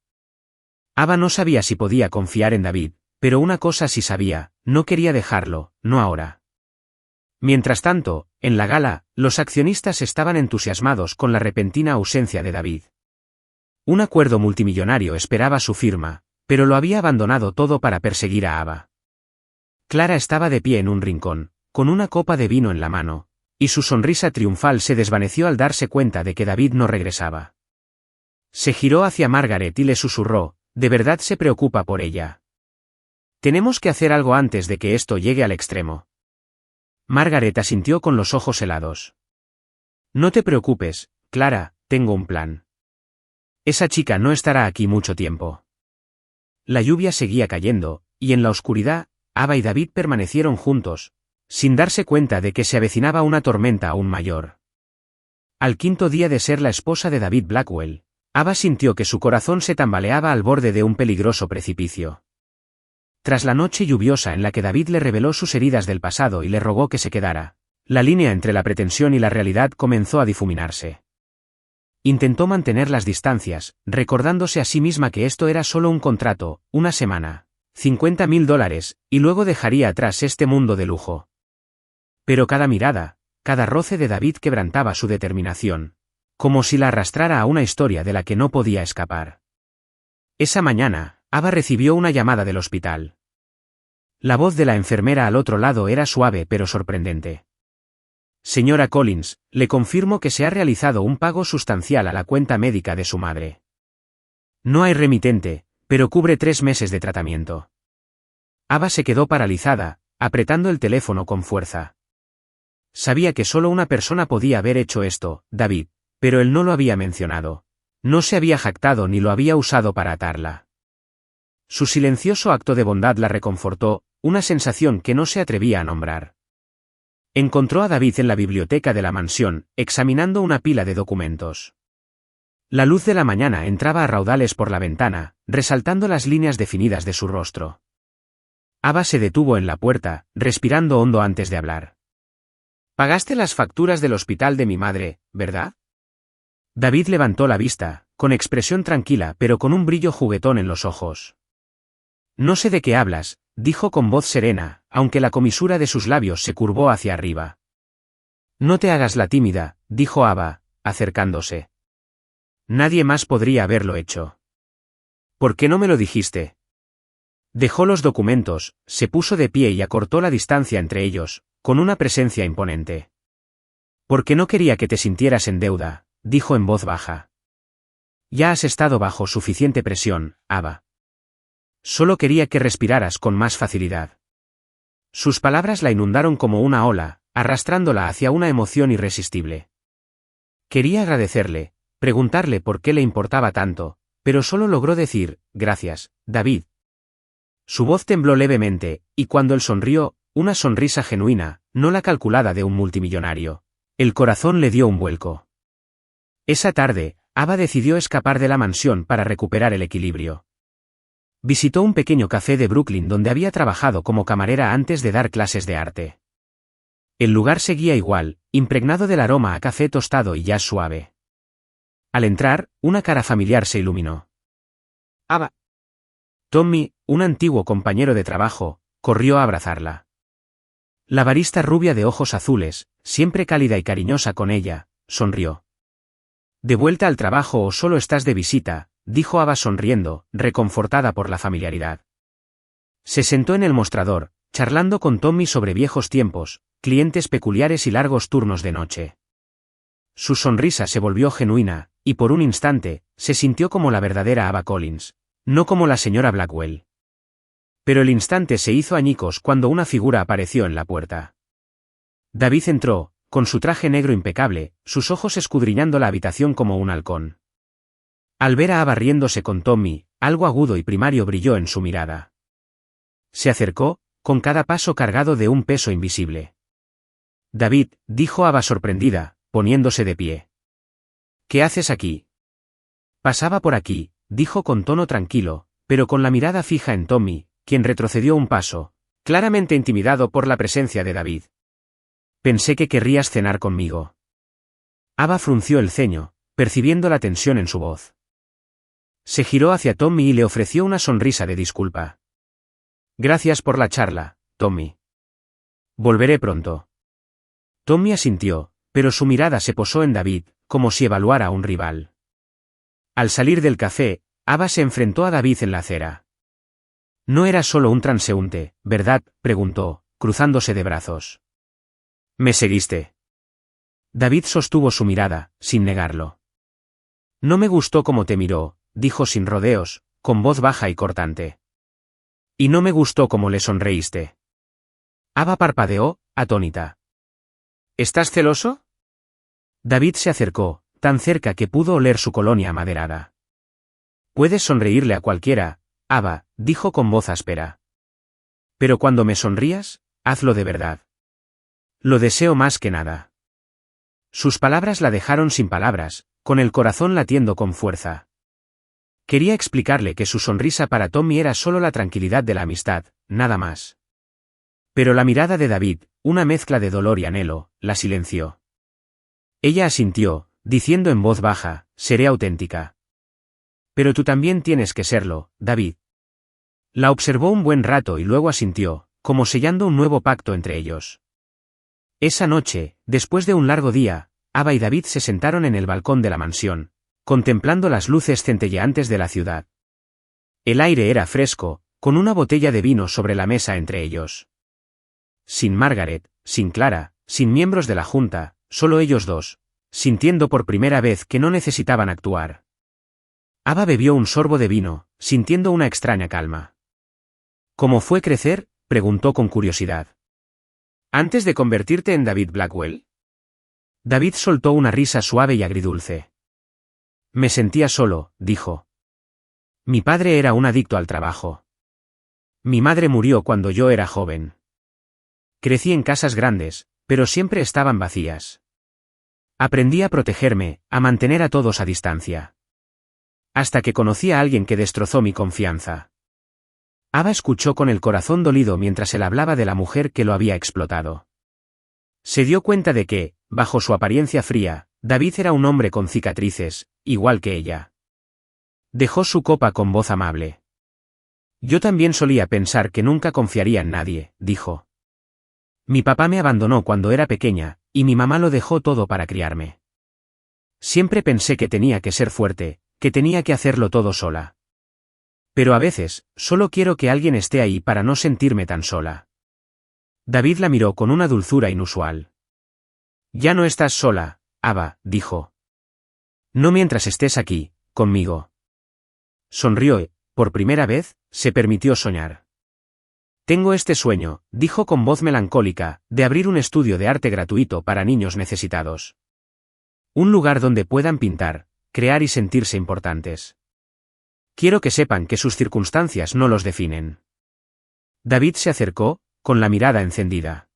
Ava no sabía si podía confiar en David, pero una cosa sí sabía, no quería dejarlo, no ahora. Mientras tanto, en la gala, los accionistas estaban entusiasmados con la repentina ausencia de David. Un acuerdo multimillonario esperaba su firma, pero lo había abandonado todo para perseguir a Ava. Clara estaba de pie en un rincón, con una copa de vino en la mano, y su sonrisa triunfal se desvaneció al darse cuenta de que David no regresaba. Se giró hacia Margaret y le susurró, ¿de verdad se preocupa por ella? Tenemos que hacer algo antes de que esto llegue al extremo. Margaret asintió con los ojos helados. No te preocupes, Clara, tengo un plan. Esa chica no estará aquí mucho tiempo. La lluvia seguía cayendo, y en la oscuridad, Ava y David permanecieron juntos, sin darse cuenta de que se avecinaba una tormenta aún mayor. Al quinto día de ser la esposa de David Blackwell, Ava sintió que su corazón se tambaleaba al borde de un peligroso precipicio. Tras la noche lluviosa en la que David le reveló sus heridas del pasado y le rogó que se quedara, la línea entre la pretensión y la realidad comenzó a difuminarse. Intentó mantener las distancias, recordándose a sí misma que esto era solo un contrato, una semana, $50.000, y luego dejaría atrás este mundo de lujo. Pero cada mirada, cada roce de David quebrantaba su determinación, como si la arrastrara a una historia de la que no podía escapar. Esa mañana, Ava recibió una llamada del hospital. La voz de la enfermera al otro lado era suave pero sorprendente. Señora Collins, le confirmo que se ha realizado un pago sustancial a la cuenta médica de su madre. No hay remitente, pero cubre 3 meses de tratamiento. Ava se quedó paralizada, apretando el teléfono con fuerza. Sabía que solo una persona podía haber hecho esto, David, pero él no lo había mencionado. No se había jactado ni lo había usado para atarla. Su silencioso acto de bondad la reconfortó, una sensación que no se atrevía a nombrar. Encontró a David en la biblioteca de la mansión, examinando una pila de documentos. La luz de la mañana entraba a raudales por la ventana, resaltando las líneas definidas de su rostro. Ava se detuvo en la puerta, respirando hondo antes de hablar. «Pagaste las facturas del hospital de mi madre, ¿verdad?» David levantó la vista, con expresión tranquila pero con un brillo juguetón en los ojos. «No sé de qué hablas», dijo con voz serena, aunque la comisura de sus labios se curvó hacia arriba. «No te hagas la tímida», dijo Ava, acercándose. «Nadie más podría haberlo hecho». «¿Por qué no me lo dijiste?» Dejó los documentos, se puso de pie y acortó la distancia entre ellos, con una presencia imponente. «Porque no quería que te sintieras en deuda», dijo en voz baja. «Ya has estado bajo suficiente presión, Ava. Solo quería que respiraras con más facilidad». Sus palabras la inundaron como una ola, arrastrándola hacia una emoción irresistible. Quería agradecerle, preguntarle por qué le importaba tanto, pero solo logró decir, «Gracias, David». Su voz tembló levemente, y cuando él sonrió, una sonrisa genuina, no la calculada de un multimillonario, el corazón le dio un vuelco. Esa tarde, Ava decidió escapar de la mansión para recuperar el equilibrio. Visitó un pequeño café de Brooklyn donde había trabajado como camarera antes de dar clases de arte. El lugar seguía igual, impregnado del aroma a café tostado y jazz suave. Al entrar, una cara familiar se iluminó. «Ava». Tommy, un antiguo compañero de trabajo, corrió a abrazarla. La barista rubia de ojos azules, siempre cálida y cariñosa con ella, sonrió. «¿De vuelta al trabajo o solo estás de visita?», dijo Ava sonriendo, reconfortada por la familiaridad. Se sentó en el mostrador, charlando con Tommy sobre viejos tiempos, clientes peculiares y largos turnos de noche. Su sonrisa se volvió genuina, y por un instante, se sintió como la verdadera Ava Collins, no como la señora Blackwell. Pero el instante se hizo añicos cuando una figura apareció en la puerta. David entró, con su traje negro impecable, sus ojos escudriñando la habitación como un halcón. Al ver a Ava riéndose con Tommy, algo agudo y primario brilló en su mirada. Se acercó, con cada paso cargado de un peso invisible. David, dijo Ava sorprendida, poniéndose de pie. ¿Qué haces aquí? Pasaba por aquí, dijo con tono tranquilo, pero con la mirada fija en Tommy, quien retrocedió un paso, claramente intimidado por la presencia de David. Pensé que querrías cenar conmigo. Ava frunció el ceño, percibiendo la tensión en su voz. Se giró hacia Tommy y le ofreció una sonrisa de disculpa. Gracias por la charla, Tommy. Volveré pronto. Tommy asintió, pero su mirada se posó en David, como si evaluara a un rival. Al salir del café, Ava se enfrentó a David en la acera. No era solo un transeúnte, ¿verdad?, preguntó, cruzándose de brazos. ¿Me seguiste? David sostuvo su mirada, sin negarlo. No me gustó cómo te miró, dijo sin rodeos, con voz baja y cortante. Y no me gustó cómo le sonreíste. Ava parpadeó, atónita. ¿Estás celoso? David se acercó, tan cerca que pudo oler su colonia amaderada. Puedes sonreírle a cualquiera, Ava, dijo con voz áspera. Pero cuando me sonrías, hazlo de verdad. Lo deseo más que nada. Sus palabras la dejaron sin palabras, con el corazón latiendo con fuerza. Quería explicarle que su sonrisa para Tommy era solo la tranquilidad de la amistad, nada más. Pero la mirada de David, una mezcla de dolor y anhelo, la silenció. Ella asintió, diciendo en voz baja, seré auténtica. Pero tú también tienes que serlo, David. La observó un buen rato y luego asintió, como sellando un nuevo pacto entre ellos. Esa noche, después de un largo día, Ava y David se sentaron en el balcón de la mansión, contemplando las luces centelleantes de la ciudad. El aire era fresco, con una botella de vino sobre la mesa entre ellos. Sin Margaret, sin Clara, sin miembros de la junta, solo ellos dos, sintiendo por primera vez que no necesitaban actuar. Ava bebió un sorbo de vino, sintiendo una extraña calma. ¿Cómo fue crecer?, preguntó con curiosidad. ¿Antes de convertirte en David Blackwell? David soltó una risa suave y agridulce. Me sentía solo, dijo. Mi padre era un adicto al trabajo. Mi madre murió cuando yo era joven. Crecí en casas grandes, pero siempre estaban vacías. Aprendí a protegerme, a mantener a todos a distancia. Hasta que conocí a alguien que destrozó mi confianza. Ava escuchó con el corazón dolido mientras él hablaba de la mujer que lo había explotado. Se dio cuenta de que, bajo su apariencia fría, David era un hombre con cicatrices, igual que ella. Dejó su copa con voz amable. Yo también solía pensar que nunca confiaría en nadie, dijo. Mi papá me abandonó cuando era pequeña, y mi mamá lo dejó todo para criarme. Siempre pensé que tenía que ser fuerte, que tenía que hacerlo todo sola. Pero a veces, solo quiero que alguien esté ahí para no sentirme tan sola. David la miró con una dulzura inusual. Ya no estás sola, Ava, dijo. No mientras estés aquí, conmigo. Sonrió y, por primera vez, se permitió soñar. Tengo este sueño, dijo con voz melancólica, de abrir un estudio de arte gratuito para niños necesitados. Un lugar donde puedan pintar, crear y sentirse importantes. Quiero que sepan que sus circunstancias no los definen. David se acercó, con la mirada encendida.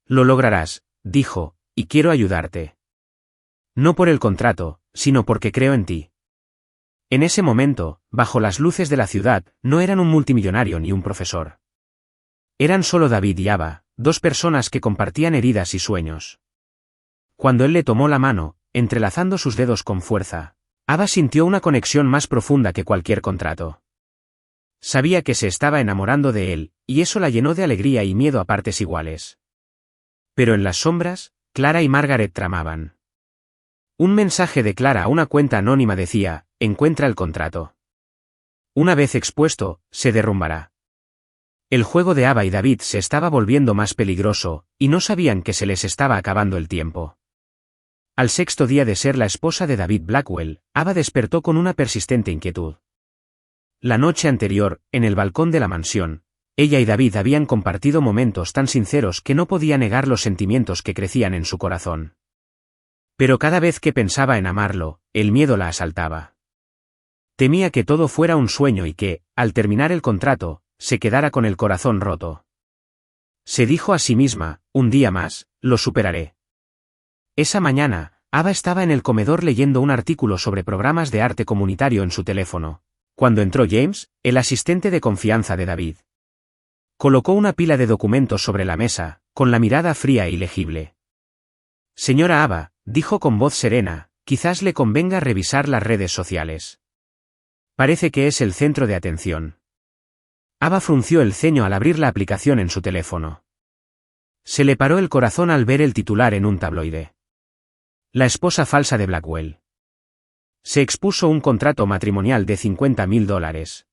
Lo lograrás, dijo, y quiero ayudarte. No por el contrato, sino porque creo en ti. En ese momento, bajo las luces de la ciudad, no eran un multimillonario ni un profesor. Eran solo David y Ava, dos personas que compartían heridas y sueños. Cuando él le tomó la mano, entrelazando sus dedos con fuerza, Ava sintió una conexión más profunda que cualquier contrato. Sabía que se estaba enamorando de él, y eso la llenó de alegría y miedo a partes iguales. Pero en las sombras, Clara y Margaret tramaban. Un mensaje de Clara a una cuenta anónima decía, encuentra el contrato. Una vez expuesto, se derrumbará. El juego de Ava y David se estaba volviendo más peligroso, y no sabían que se les estaba acabando el tiempo. Al sexto día de ser la esposa de David Blackwell, Ava despertó con una persistente inquietud. La noche anterior, en el balcón de la mansión, ella y David habían compartido momentos tan sinceros que no podía negar los sentimientos que crecían en su corazón. Pero cada vez que pensaba en amarlo, el miedo la asaltaba. Temía que todo fuera un sueño y que, al terminar el contrato, se quedara con el corazón roto. Se dijo a sí misma, un día más, lo superaré. Esa mañana, Ava estaba en el comedor leyendo un artículo sobre programas de arte comunitario en su teléfono, cuando entró James, el asistente de confianza de David. Colocó una pila de documentos sobre la mesa, con la mirada fría e ilegible. Señora Ava, dijo con voz serena, quizás le convenga revisar las redes sociales. Parece que es el centro de atención. Ava frunció el ceño al abrir la aplicación en su teléfono. Se le paró el corazón al ver el titular en un tabloide. La esposa falsa de Blackwell. Se expuso un contrato matrimonial de $50.000.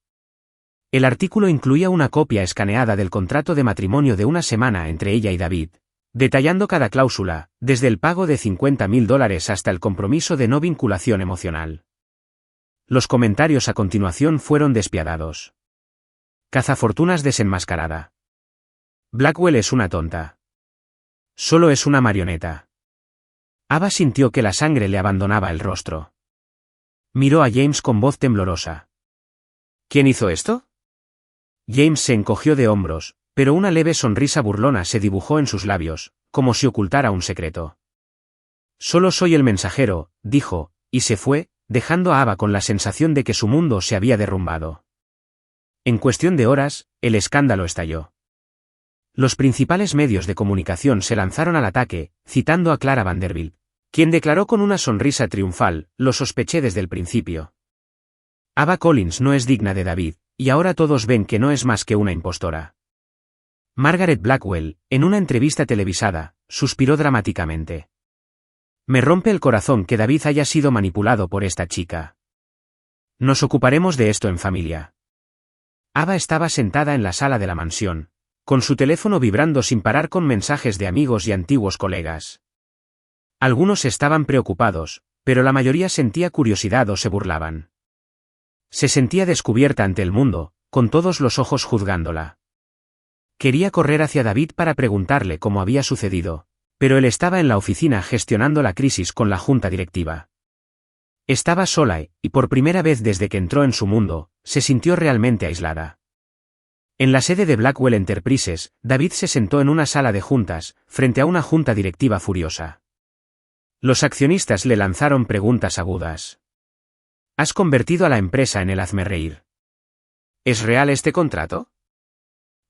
El artículo incluía una copia escaneada del contrato de matrimonio de una semana entre ella y David, detallando cada cláusula, desde el pago de $50.000 hasta el compromiso de no vinculación emocional. Los comentarios a continuación fueron despiadados. Cazafortunas desenmascarada. Blackwell es una tonta. Solo es una marioneta. Ava sintió que la sangre le abandonaba el rostro. Miró a James con voz temblorosa. ¿Quién hizo esto? James se encogió de hombros, pero una leve sonrisa burlona se dibujó en sus labios, como si ocultara un secreto. Solo soy el mensajero, dijo, y se fue, dejando a Ava con la sensación de que su mundo se había derrumbado. En cuestión de horas, el escándalo estalló. Los principales medios de comunicación se lanzaron al ataque, citando a Clara Vanderbilt, quien declaró con una sonrisa triunfal, lo sospeché desde el principio. Ava Collins no es digna de David, y ahora todos ven que no es más que una impostora. Margaret Blackwell, en una entrevista televisada, suspiró dramáticamente. Me rompe el corazón que David haya sido manipulado por esta chica. Nos ocuparemos de esto en familia. Ava estaba sentada en la sala de la mansión, con su teléfono vibrando sin parar con mensajes de amigos y antiguos colegas. Algunos estaban preocupados, pero la mayoría sentía curiosidad o se burlaban. Se sentía descubierta ante el mundo, con todos los ojos juzgándola. Quería correr hacia David para preguntarle cómo había sucedido, pero él estaba en la oficina gestionando la crisis con la junta directiva. Estaba sola y por primera vez desde que entró en su mundo, se sintió realmente aislada. En la sede de Blackwell Enterprises, David se sentó en una sala de juntas, frente a una junta directiva furiosa. Los accionistas le lanzaron preguntas agudas. Has convertido a la empresa en el hazmerreír. ¿Es real este contrato?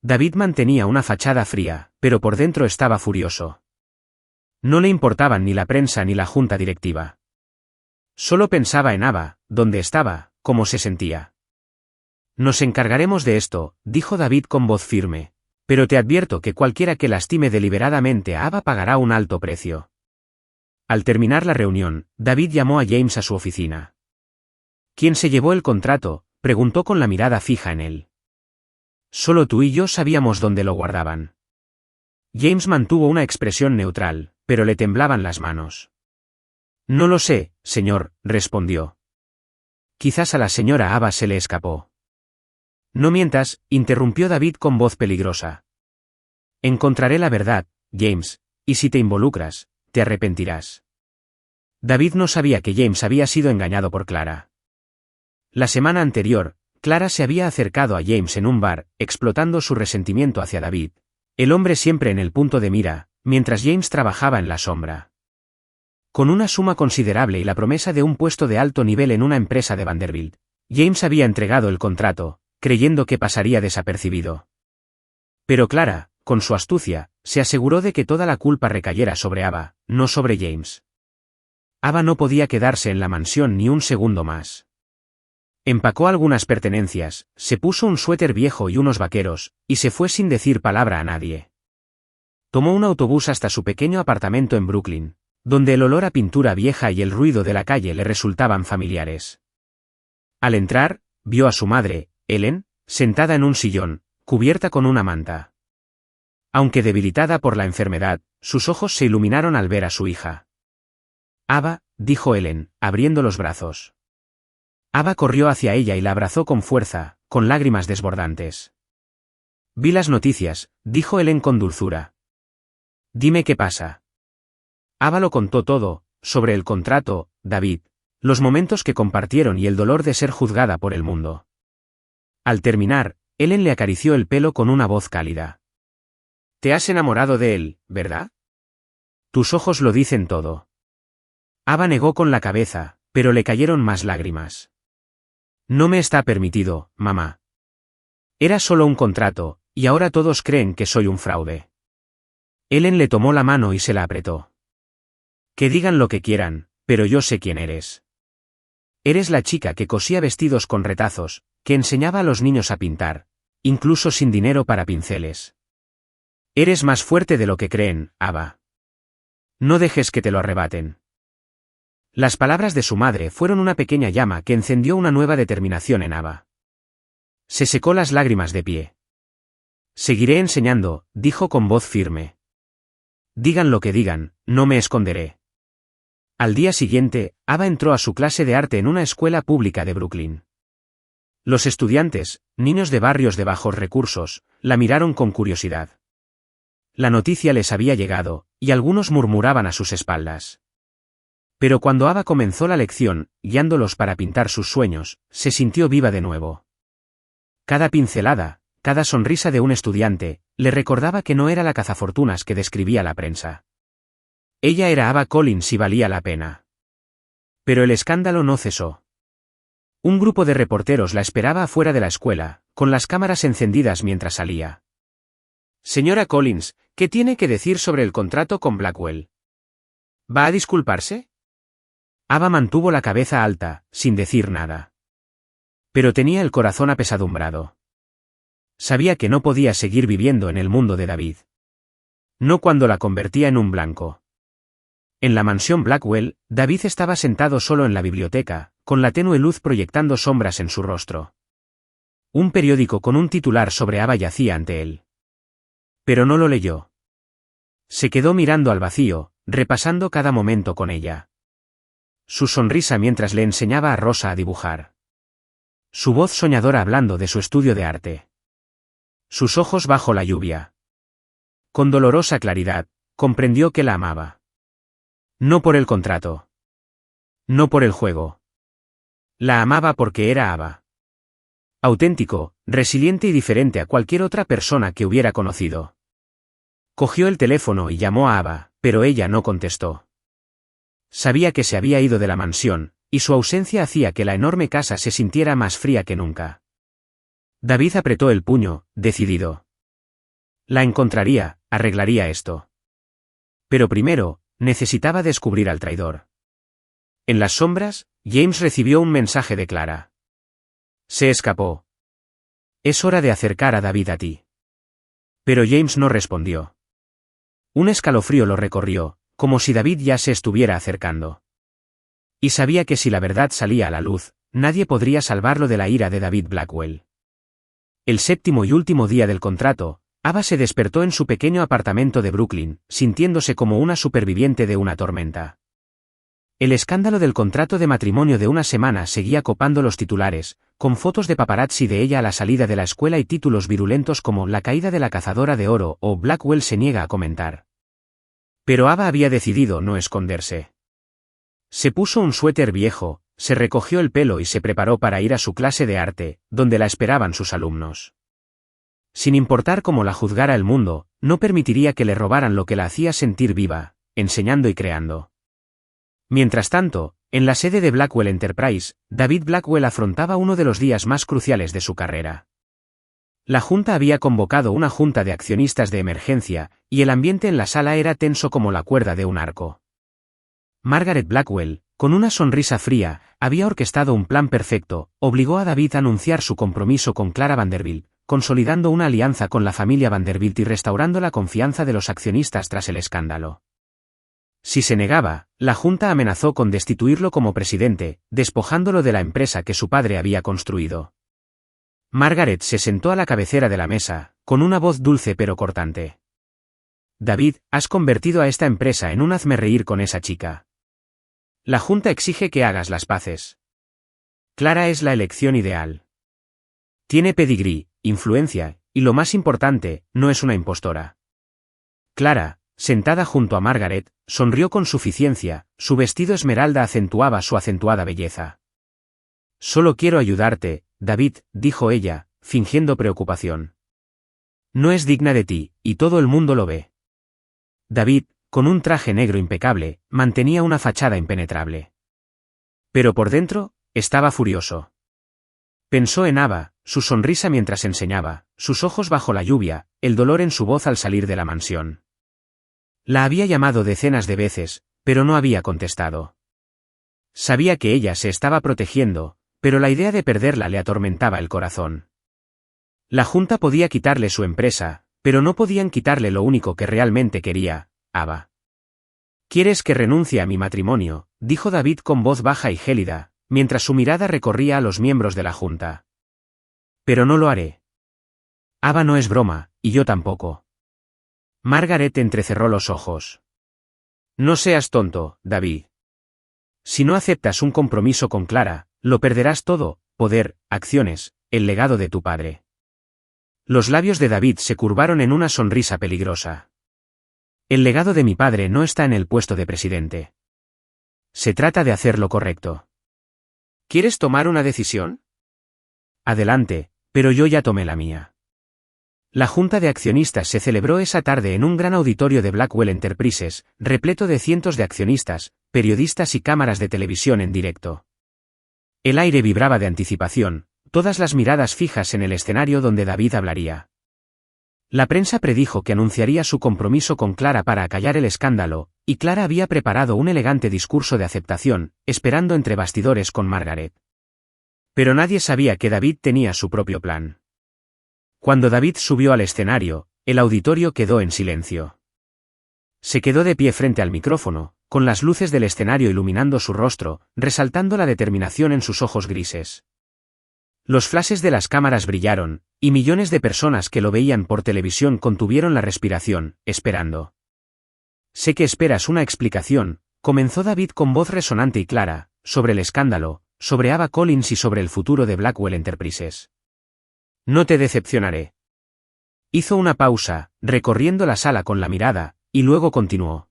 David mantenía una fachada fría, pero por dentro estaba furioso. No le importaban ni la prensa ni la junta directiva. Solo pensaba en Ava, dónde estaba, cómo se sentía. Nos encargaremos de esto, dijo David con voz firme, pero te advierto que cualquiera que lastime deliberadamente a Ava pagará un alto precio. Al terminar la reunión, David llamó a James a su oficina. ¿Quién se llevó el contrato?, preguntó con la mirada fija en él. Solo tú y yo sabíamos dónde lo guardaban. James mantuvo una expresión neutral, pero le temblaban las manos. No lo sé, señor, respondió. Quizás a la señora Ava se le escapó. No mientas, interrumpió David con voz peligrosa. Encontraré la verdad, James, y si te involucras, te arrepentirás. David no sabía que James había sido engañado por Clara. La semana anterior, Clara se había acercado a James en un bar, explotando su resentimiento hacia David, el hombre siempre en el punto de mira, mientras James trabajaba en la sombra. Con una suma considerable y la promesa de un puesto de alto nivel en una empresa de Vanderbilt, James había entregado el contrato, creyendo que pasaría desapercibido. Pero Clara, con su astucia, se aseguró de que toda la culpa recayera sobre Ava, no sobre James. Ava no podía quedarse en la mansión ni un segundo más. Empacó algunas pertenencias, se puso un suéter viejo y unos vaqueros, y se fue sin decir palabra a nadie. Tomó un autobús hasta su pequeño apartamento en Brooklyn, donde el olor a pintura vieja y el ruido de la calle le resultaban familiares. Al entrar, vio a su madre, Ellen, sentada en un sillón, cubierta con una manta. Aunque debilitada por la enfermedad, sus ojos se iluminaron al ver a su hija. Ava, dijo Ellen, abriendo los brazos. Ava corrió hacia ella y la abrazó con fuerza, con lágrimas desbordantes. Vi las noticias, dijo Helen con dulzura. Dime qué pasa. Ava lo contó todo, sobre el contrato, David, los momentos que compartieron y el dolor de ser juzgada por el mundo. Al terminar, Helen le acarició el pelo con una voz cálida. Te has enamorado de él, ¿verdad? Tus ojos lo dicen todo. Ava negó con la cabeza, pero le cayeron más lágrimas. No me está permitido, mamá. Era solo un contrato, y ahora todos creen que soy un fraude. Helen le tomó la mano y se la apretó. Que digan lo que quieran, pero yo sé quién eres. Eres la chica que cosía vestidos con retazos, que enseñaba a los niños a pintar, incluso sin dinero para pinceles. Eres más fuerte de lo que creen, Ava. No dejes que te lo arrebaten. Las palabras de su madre fueron una pequeña llama que encendió una nueva determinación en Ava. Se secó las lágrimas de pie. Seguiré enseñando, dijo con voz firme. Digan lo que digan, no me esconderé. Al día siguiente, Ava entró a su clase de arte en una escuela pública de Brooklyn. Los estudiantes, niños de barrios de bajos recursos, la miraron con curiosidad. La noticia les había llegado, y algunos murmuraban a sus espaldas. Pero cuando Ava comenzó la lección, guiándolos para pintar sus sueños, se sintió viva de nuevo. Cada pincelada, cada sonrisa de un estudiante, le recordaba que no era la cazafortunas que describía la prensa. Ella era Ava Collins y valía la pena. Pero el escándalo no cesó. Un grupo de reporteros la esperaba afuera de la escuela, con las cámaras encendidas mientras salía. Señora Collins, ¿qué tiene que decir sobre el contrato con Blackwell? ¿Va a disculparse? Ava mantuvo la cabeza alta, sin decir nada. Pero tenía el corazón apesadumbrado. Sabía que no podía seguir viviendo en el mundo de David. No cuando la convertía en un blanco. En la mansión Blackwell, David estaba sentado solo en la biblioteca, con la tenue luz proyectando sombras en su rostro. Un periódico con un titular sobre Ava yacía ante él. Pero no lo leyó. Se quedó mirando al vacío, repasando cada momento con ella. Su sonrisa mientras le enseñaba a Rosa a dibujar. Su voz soñadora hablando de su estudio de arte. Sus ojos bajo la lluvia. Con dolorosa claridad, comprendió que la amaba. No por el contrato. No por el juego. La amaba porque era Ava. Auténtico, resiliente y diferente a cualquier otra persona que hubiera conocido. Cogió el teléfono y llamó a Ava, pero ella no contestó. Sabía que se había ido de la mansión, y su ausencia hacía que la enorme casa se sintiera más fría que nunca. David apretó el puño, decidido. La encontraría, arreglaría esto. Pero primero, necesitaba descubrir al traidor. En las sombras, James recibió un mensaje de Clara. Se escapó. Es hora de acercar a David a ti. Pero James no respondió. Un escalofrío lo recorrió, como si David ya se estuviera acercando. Y sabía que si la verdad salía a la luz, nadie podría salvarlo de la ira de David Blackwell. El séptimo y último día del contrato, Ava se despertó en su pequeño apartamento de Brooklyn, sintiéndose como una superviviente de una tormenta. El escándalo del contrato de matrimonio de una semana seguía copando los titulares, con fotos de paparazzi de ella a la salida de la escuela y títulos virulentos como La caída de la cazadora de oro o Blackwell se niega a comentar. Pero Ava había decidido no esconderse. Se puso un suéter viejo, se recogió el pelo y se preparó para ir a su clase de arte, donde la esperaban sus alumnos. Sin importar cómo la juzgara el mundo, no permitiría que le robaran lo que la hacía sentir viva, enseñando y creando. Mientras tanto, en la sede de Blackwell Enterprise, David Blackwell afrontaba uno de los días más cruciales de su carrera. La junta había convocado una junta de accionistas de emergencia, y el ambiente en la sala era tenso como la cuerda de un arco. Margaret Blackwell, con una sonrisa fría, había orquestado un plan perfecto, obligó a David a anunciar su compromiso con Clara Vanderbilt, consolidando una alianza con la familia Vanderbilt y restaurando la confianza de los accionistas tras el escándalo. Si se negaba, la junta amenazó con destituirlo como presidente, despojándolo de la empresa que su padre había construido. Margaret se sentó a la cabecera de la mesa, con una voz dulce pero cortante. David, has convertido a esta empresa en un hazmerreír con esa chica. La junta exige que hagas las paces. Clara es la elección ideal. Tiene pedigrí, influencia, y lo más importante, no es una impostora. Clara, sentada junto a Margaret, sonrió con suficiencia, su vestido esmeralda acentuaba su acentuada belleza. Solo quiero ayudarte, David, dijo ella, fingiendo preocupación. No es digna de ti, y todo el mundo lo ve. David, con un traje negro impecable, mantenía una fachada impenetrable. Pero por dentro, estaba furioso. Pensó en Ava, su sonrisa mientras enseñaba, sus ojos bajo la lluvia, el dolor en su voz al salir de la mansión. La había llamado decenas de veces, pero no había contestado. Sabía que ella se estaba protegiendo, pero la idea de perderla le atormentaba el corazón. La Junta podía quitarle su empresa, pero no podían quitarle lo único que realmente quería, Ava. ¿Quieres que renuncie a mi matrimonio?, dijo David con voz baja y gélida, mientras su mirada recorría a los miembros de la Junta. Pero no lo haré. Ava no es broma, y yo tampoco. Margaret entrecerró los ojos. No seas tonto, David. Si no aceptas un compromiso con Clara, lo perderás todo, poder, acciones, el legado de tu padre. Los labios de David se curvaron en una sonrisa peligrosa. El legado de mi padre no está en el puesto de presidente. Se trata de hacer lo correcto. ¿Quieres tomar una decisión? Adelante, pero yo ya tomé la mía. La junta de accionistas se celebró esa tarde en un gran auditorio de Blackwell Enterprises, repleto de cientos de accionistas, periodistas y cámaras de televisión en directo. El aire vibraba de anticipación, todas las miradas fijas en el escenario donde David hablaría. La prensa predijo que anunciaría su compromiso con Clara para acallar el escándalo, y Clara había preparado un elegante discurso de aceptación, esperando entre bastidores con Margaret. Pero nadie sabía que David tenía su propio plan. Cuando David subió al escenario, el auditorio quedó en silencio. Se quedó de pie frente al micrófono, con las luces del escenario iluminando su rostro, resaltando la determinación en sus ojos grises. Los flashes de las cámaras brillaron, y millones de personas que lo veían por televisión contuvieron la respiración, esperando. Sé que esperas una explicación, comenzó David con voz resonante y clara, sobre el escándalo, sobre Ava Collins y sobre el futuro de Blackwell Enterprises. No te decepcionaré. Hizo una pausa, recorriendo la sala con la mirada, y luego continuó.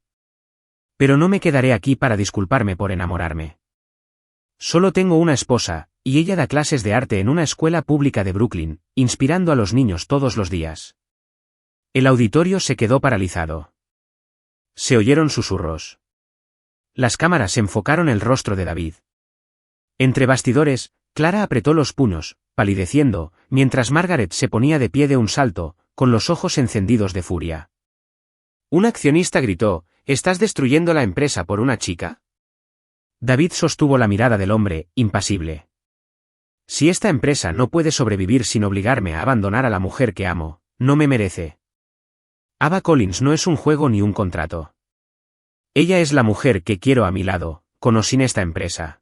Pero no me quedaré aquí para disculparme por enamorarme. Solo tengo una esposa, y ella da clases de arte en una escuela pública de Brooklyn, inspirando a los niños todos los días. El auditorio se quedó paralizado. Se oyeron susurros. Las cámaras enfocaron el rostro de David. Entre bastidores, Clara apretó los puños, palideciendo, mientras Margaret se ponía de pie de un salto, con los ojos encendidos de furia. Un accionista gritó, ¿estás destruyendo la empresa por una chica? David sostuvo la mirada del hombre, impasible. Si esta empresa no puede sobrevivir sin obligarme a abandonar a la mujer que amo, no me merece. Ava Collins no es un juego ni un contrato. Ella es la mujer que quiero a mi lado, con o sin esta empresa.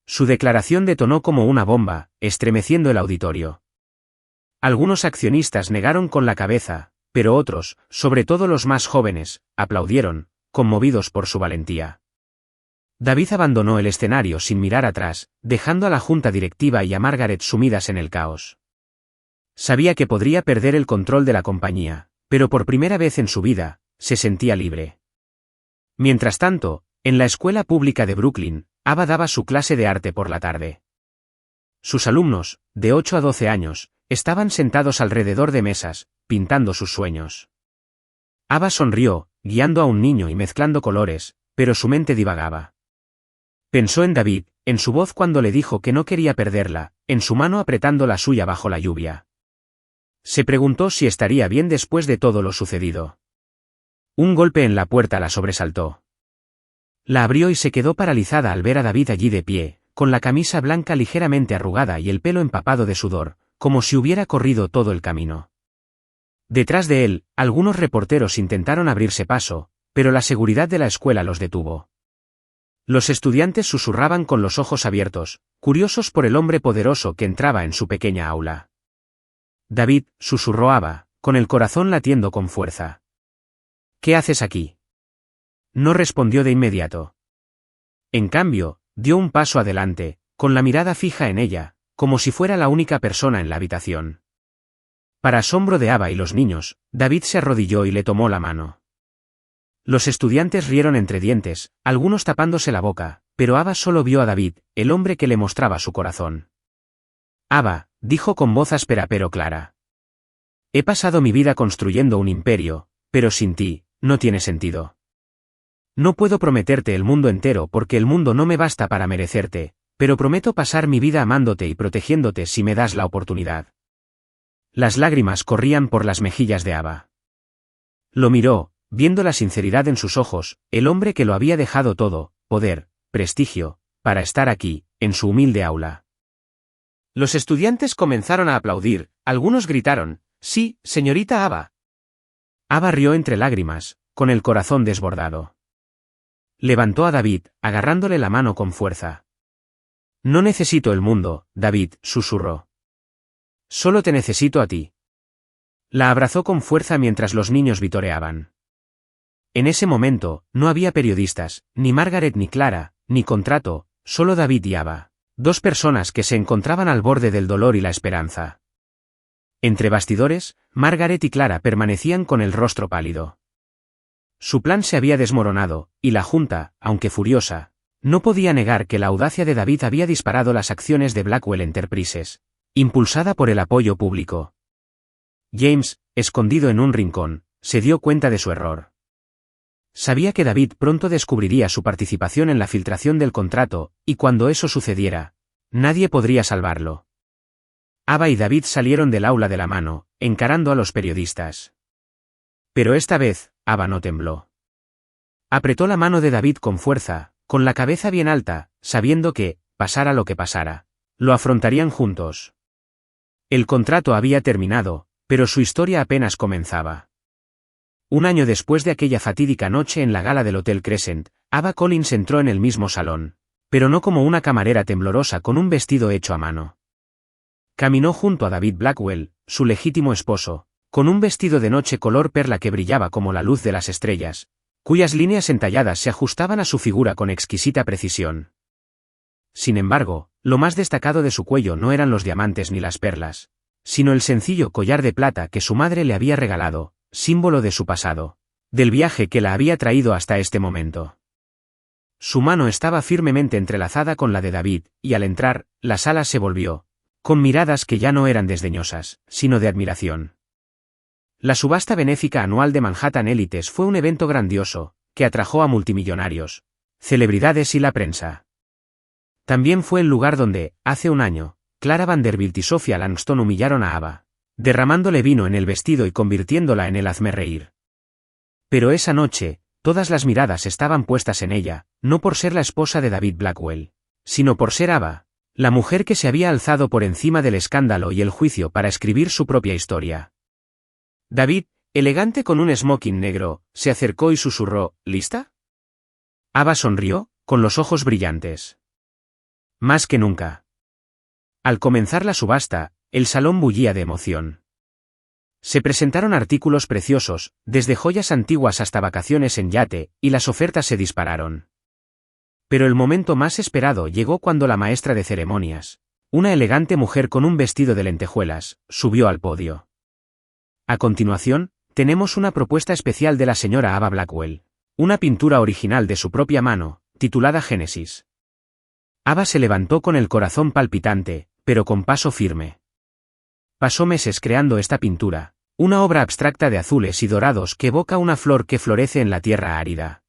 Su declaración detonó como una bomba, estremeciendo el auditorio. Algunos accionistas negaron con la cabeza, pero otros, sobre todo los más jóvenes, aplaudieron, conmovidos por su valentía. David abandonó el escenario sin mirar atrás, dejando a la junta directiva y a Margaret sumidas en el caos. Sabía que podría perder el control de la compañía, pero por primera vez en su vida, se sentía libre. Mientras tanto, en la escuela pública de Brooklyn, Ava daba su clase de arte por la tarde. Sus alumnos, de 8 a 12 años, estaban sentados alrededor de mesas, pintando sus sueños. Ava sonrió, guiando a un niño y mezclando colores, pero su mente divagaba. Pensó en David, en su voz cuando le dijo que no quería perderla, en su mano apretando la suya bajo la lluvia. Se preguntó si estaría bien después de todo lo sucedido. Un golpe en la puerta la sobresaltó. La abrió y se quedó paralizada al ver a David allí de pie, con la camisa blanca ligeramente arrugada y el pelo empapado de sudor, como si hubiera corrido todo el camino. Detrás de él, algunos reporteros intentaron abrirse paso, pero la seguridad de la escuela los detuvo. Los estudiantes susurraban con los ojos abiertos, curiosos por el hombre poderoso que entraba en su pequeña aula. David, susurró Ava, con el corazón latiendo con fuerza. ¿Qué haces aquí? No respondió de inmediato. En cambio, dio un paso adelante, con la mirada fija en ella, como si fuera la única persona en la habitación. Para asombro de Ava y los niños, David se arrodilló y le tomó la mano. Los estudiantes rieron entre dientes, algunos tapándose la boca, pero Ava solo vio a David, el hombre que le mostraba su corazón. Ava, dijo con voz áspera pero clara. He pasado mi vida construyendo un imperio, pero sin ti, no tiene sentido. No puedo prometerte el mundo entero porque el mundo no me basta para merecerte, pero prometo pasar mi vida amándote y protegiéndote si me das la oportunidad. Las lágrimas corrían por las mejillas de Ava. Lo miró, viendo la sinceridad en sus ojos, el hombre que lo había dejado todo, poder, prestigio, para estar aquí, en su humilde aula. Los estudiantes comenzaron a aplaudir, algunos gritaron, «Sí, señorita Ava». Ava rió entre lágrimas, con el corazón desbordado. Levantó a David, agarrándole la mano con fuerza. «No necesito el mundo, David», susurró. «Solo te necesito a ti». La abrazó con fuerza mientras los niños vitoreaban. En ese momento, no había periodistas, ni Margaret ni Clara, ni contrato, solo David y Ava, dos personas que se encontraban al borde del dolor y la esperanza. Entre bastidores, Margaret y Clara permanecían con el rostro pálido. Su plan se había desmoronado, y la Junta, aunque furiosa, no podía negar que la audacia de David había disparado las acciones de Blackwell Enterprises, impulsada por el apoyo público. James, escondido en un rincón, se dio cuenta de su error. Sabía que David pronto descubriría su participación en la filtración del contrato, y cuando eso sucediera, nadie podría salvarlo. Ava y David salieron del aula de la mano, encarando a los periodistas. Pero esta vez, Ava no tembló. Apretó la mano de David con fuerza, con la cabeza bien alta, sabiendo que, pasara lo que pasara, lo afrontarían juntos. El contrato había terminado, pero su historia apenas comenzaba. Un año después de aquella fatídica noche en la gala del Hotel Crescent, Ava Collins entró en el mismo salón, pero no como una camarera temblorosa con un vestido hecho a mano. Caminó junto a David Blackwell, su legítimo esposo, con un vestido de noche color perla que brillaba como la luz de las estrellas, cuyas líneas entalladas se ajustaban a su figura con exquisita precisión. Sin embargo, lo más destacado de su cuello no eran los diamantes ni las perlas, sino el sencillo collar de plata que su madre le había regalado, símbolo de su pasado, del viaje que la había traído hasta este momento. Su mano estaba firmemente entrelazada con la de David, y al entrar, la sala se volvió, con miradas que ya no eran desdeñosas, sino de admiración. La subasta benéfica anual de Manhattan Élites fue un evento grandioso, que atrajo a multimillonarios, celebridades y la prensa. También fue el lugar donde, hace un año, Clara Vanderbilt y Sophia Langston humillaron a Ava, derramándole vino en el vestido y convirtiéndola en el hazmerreír. Pero esa noche, todas las miradas estaban puestas en ella, no por ser la esposa de David Blackwell, sino por ser Ava, la mujer que se había alzado por encima del escándalo y el juicio para escribir su propia historia. David, elegante con un smoking negro, se acercó y susurró, ¿lista? Ava sonrió, con los ojos brillantes. Más que nunca. Al comenzar la subasta, el salón bullía de emoción. Se presentaron artículos preciosos, desde joyas antiguas hasta vacaciones en yate, y las ofertas se dispararon. Pero el momento más esperado llegó cuando la maestra de ceremonias, una elegante mujer con un vestido de lentejuelas, subió al podio. A continuación, tenemos una propuesta especial de la señora Ava Blackwell, una pintura original de su propia mano, titulada Génesis. Ava se levantó con el corazón palpitante, pero con paso firme. Pasó meses creando esta pintura, una obra abstracta de azules y dorados que evoca una flor que florece en la tierra árida.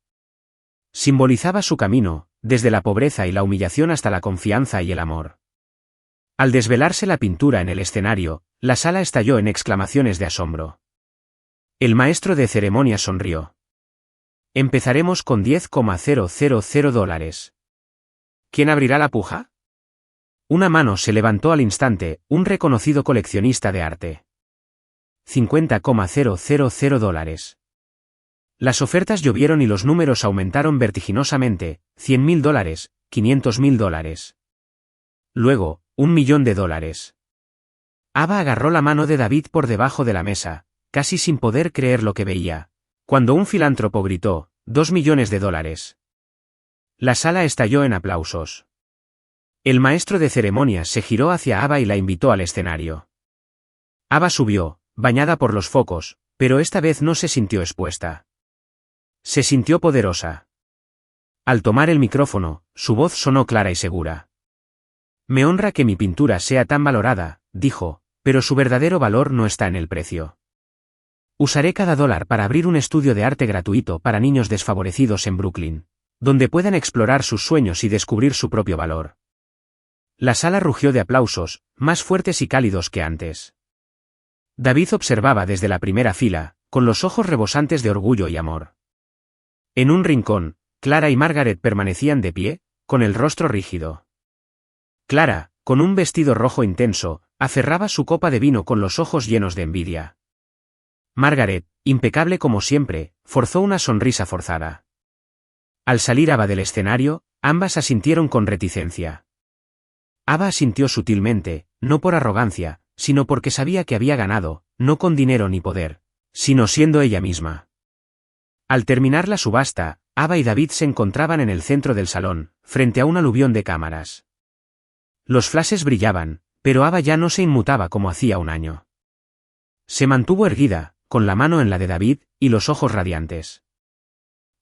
Simbolizaba su camino, desde la pobreza y la humillación hasta la confianza y el amor. Al desvelarse la pintura en el escenario, la sala estalló en exclamaciones de asombro. El maestro de ceremonias sonrió. Empezaremos con $10,000. ¿Quién abrirá la puja? Una mano se levantó al instante, un reconocido coleccionista de arte. $50,000. Las ofertas llovieron y los números aumentaron vertiginosamente, $100,000, $500,000. Luego, $1,000,000. Ava agarró la mano de David por debajo de la mesa, casi sin poder creer lo que veía, cuando un filántropo gritó, $2,000,000. La sala estalló en aplausos. El maestro de ceremonias se giró hacia Ava y la invitó al escenario. Ava subió, bañada por los focos, pero esta vez no se sintió expuesta. Se sintió poderosa. Al tomar el micrófono, su voz sonó clara y segura. Me honra que mi pintura sea tan valorada, dijo, pero su verdadero valor no está en el precio. Usaré cada dólar para abrir un estudio de arte gratuito para niños desfavorecidos en Brooklyn, donde puedan explorar sus sueños y descubrir su propio valor. La sala rugió de aplausos, más fuertes y cálidos que antes. David observaba desde la primera fila, con los ojos rebosantes de orgullo y amor. En un rincón, Clara y Margaret permanecían de pie, con el rostro rígido. Clara, con un vestido rojo intenso, aferraba su copa de vino con los ojos llenos de envidia. Margaret, impecable como siempre, forzó una sonrisa forzada. Al salir Ava del escenario, ambas asintieron con reticencia. Ava asintió sutilmente, no por arrogancia, sino porque sabía que había ganado, no con dinero ni poder, sino siendo ella misma. Al terminar la subasta, Ava y David se encontraban en el centro del salón, frente a un aluvión de cámaras. Los flashes brillaban, pero Ava ya no se inmutaba como hacía un año. Se mantuvo erguida, con la mano en la de David, y los ojos radiantes.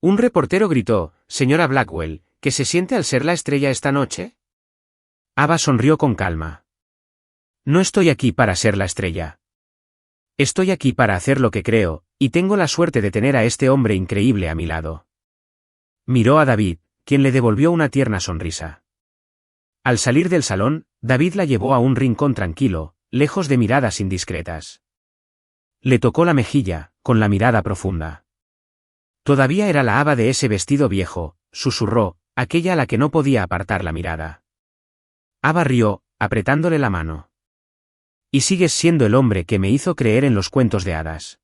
Un reportero gritó, «Señora Blackwell, ¿qué se siente al ser la estrella esta noche?» Ava sonrió con calma. No estoy aquí para ser la estrella. Estoy aquí para hacer lo que creo, y tengo la suerte de tener a este hombre increíble a mi lado. Miró a David, quien le devolvió una tierna sonrisa. Al salir del salón, David la llevó a un rincón tranquilo, lejos de miradas indiscretas. Le tocó la mejilla, con la mirada profunda. Todavía era la Ava de ese vestido viejo, susurró, aquella a la que no podía apartar la mirada. Ava rió, apretándole la mano. Y sigues siendo el hombre que me hizo creer en los cuentos de hadas.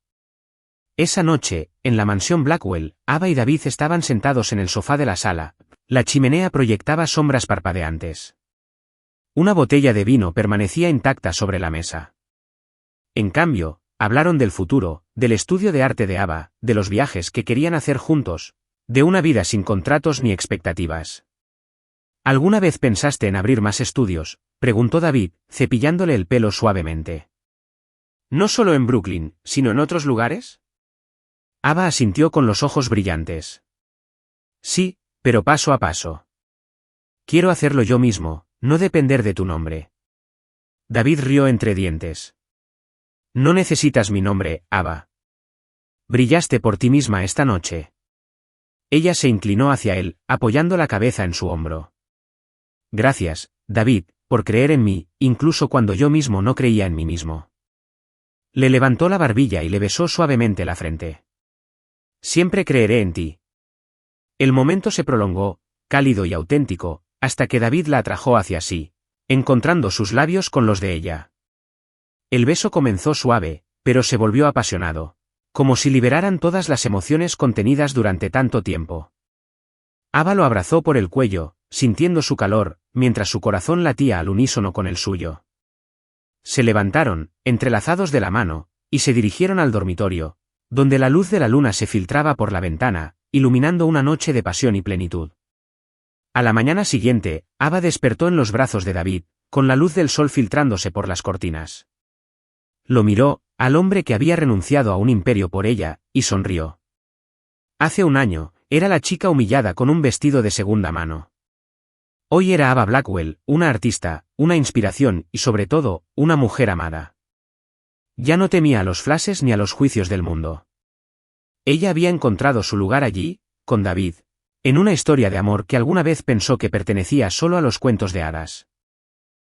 Esa noche, en la mansión Blackwell, Ava y David estaban sentados en el sofá de la sala. La chimenea proyectaba sombras parpadeantes. Una botella de vino permanecía intacta sobre la mesa. En cambio, hablaron del futuro, del estudio de arte de Ava, de los viajes que querían hacer juntos, de una vida sin contratos ni expectativas. ¿Alguna vez pensaste en abrir más estudios?, preguntó David, cepillándole el pelo suavemente. ¿No solo en Brooklyn, sino en otros lugares? Ava asintió con los ojos brillantes. Sí, pero paso a paso. Quiero hacerlo yo mismo, no depender de tu nombre. David rió entre dientes. No necesitas mi nombre, Ava. Brillaste por ti misma esta noche. Ella se inclinó hacia él, apoyando la cabeza en su hombro. Gracias, David, por creer en mí, incluso cuando yo mismo no creía en mí mismo. Le levantó la barbilla y le besó suavemente la frente. Siempre creeré en ti. El momento se prolongó, cálido y auténtico, hasta que David la atrajo hacia sí, encontrando sus labios con los de ella. El beso comenzó suave, pero se volvió apasionado, como si liberaran todas las emociones contenidas durante tanto tiempo. Ava lo abrazó por el cuello, sintiendo su calor, mientras su corazón latía al unísono con el suyo. Se levantaron, entrelazados de la mano, y se dirigieron al dormitorio, donde la luz de la luna se filtraba por la ventana, iluminando una noche de pasión y plenitud. A la mañana siguiente, Ava despertó en los brazos de David, con la luz del sol filtrándose por las cortinas. Lo miró, al hombre que había renunciado a un imperio por ella, y sonrió. Hace un año, era la chica humillada con un vestido de segunda mano. Hoy era Ava Blackwell, una artista, una inspiración y sobre todo, una mujer amada. Ya no temía a los flashes ni a los juicios del mundo. Ella había encontrado su lugar allí, con David, en una historia de amor que alguna vez pensó que pertenecía solo a los cuentos de hadas.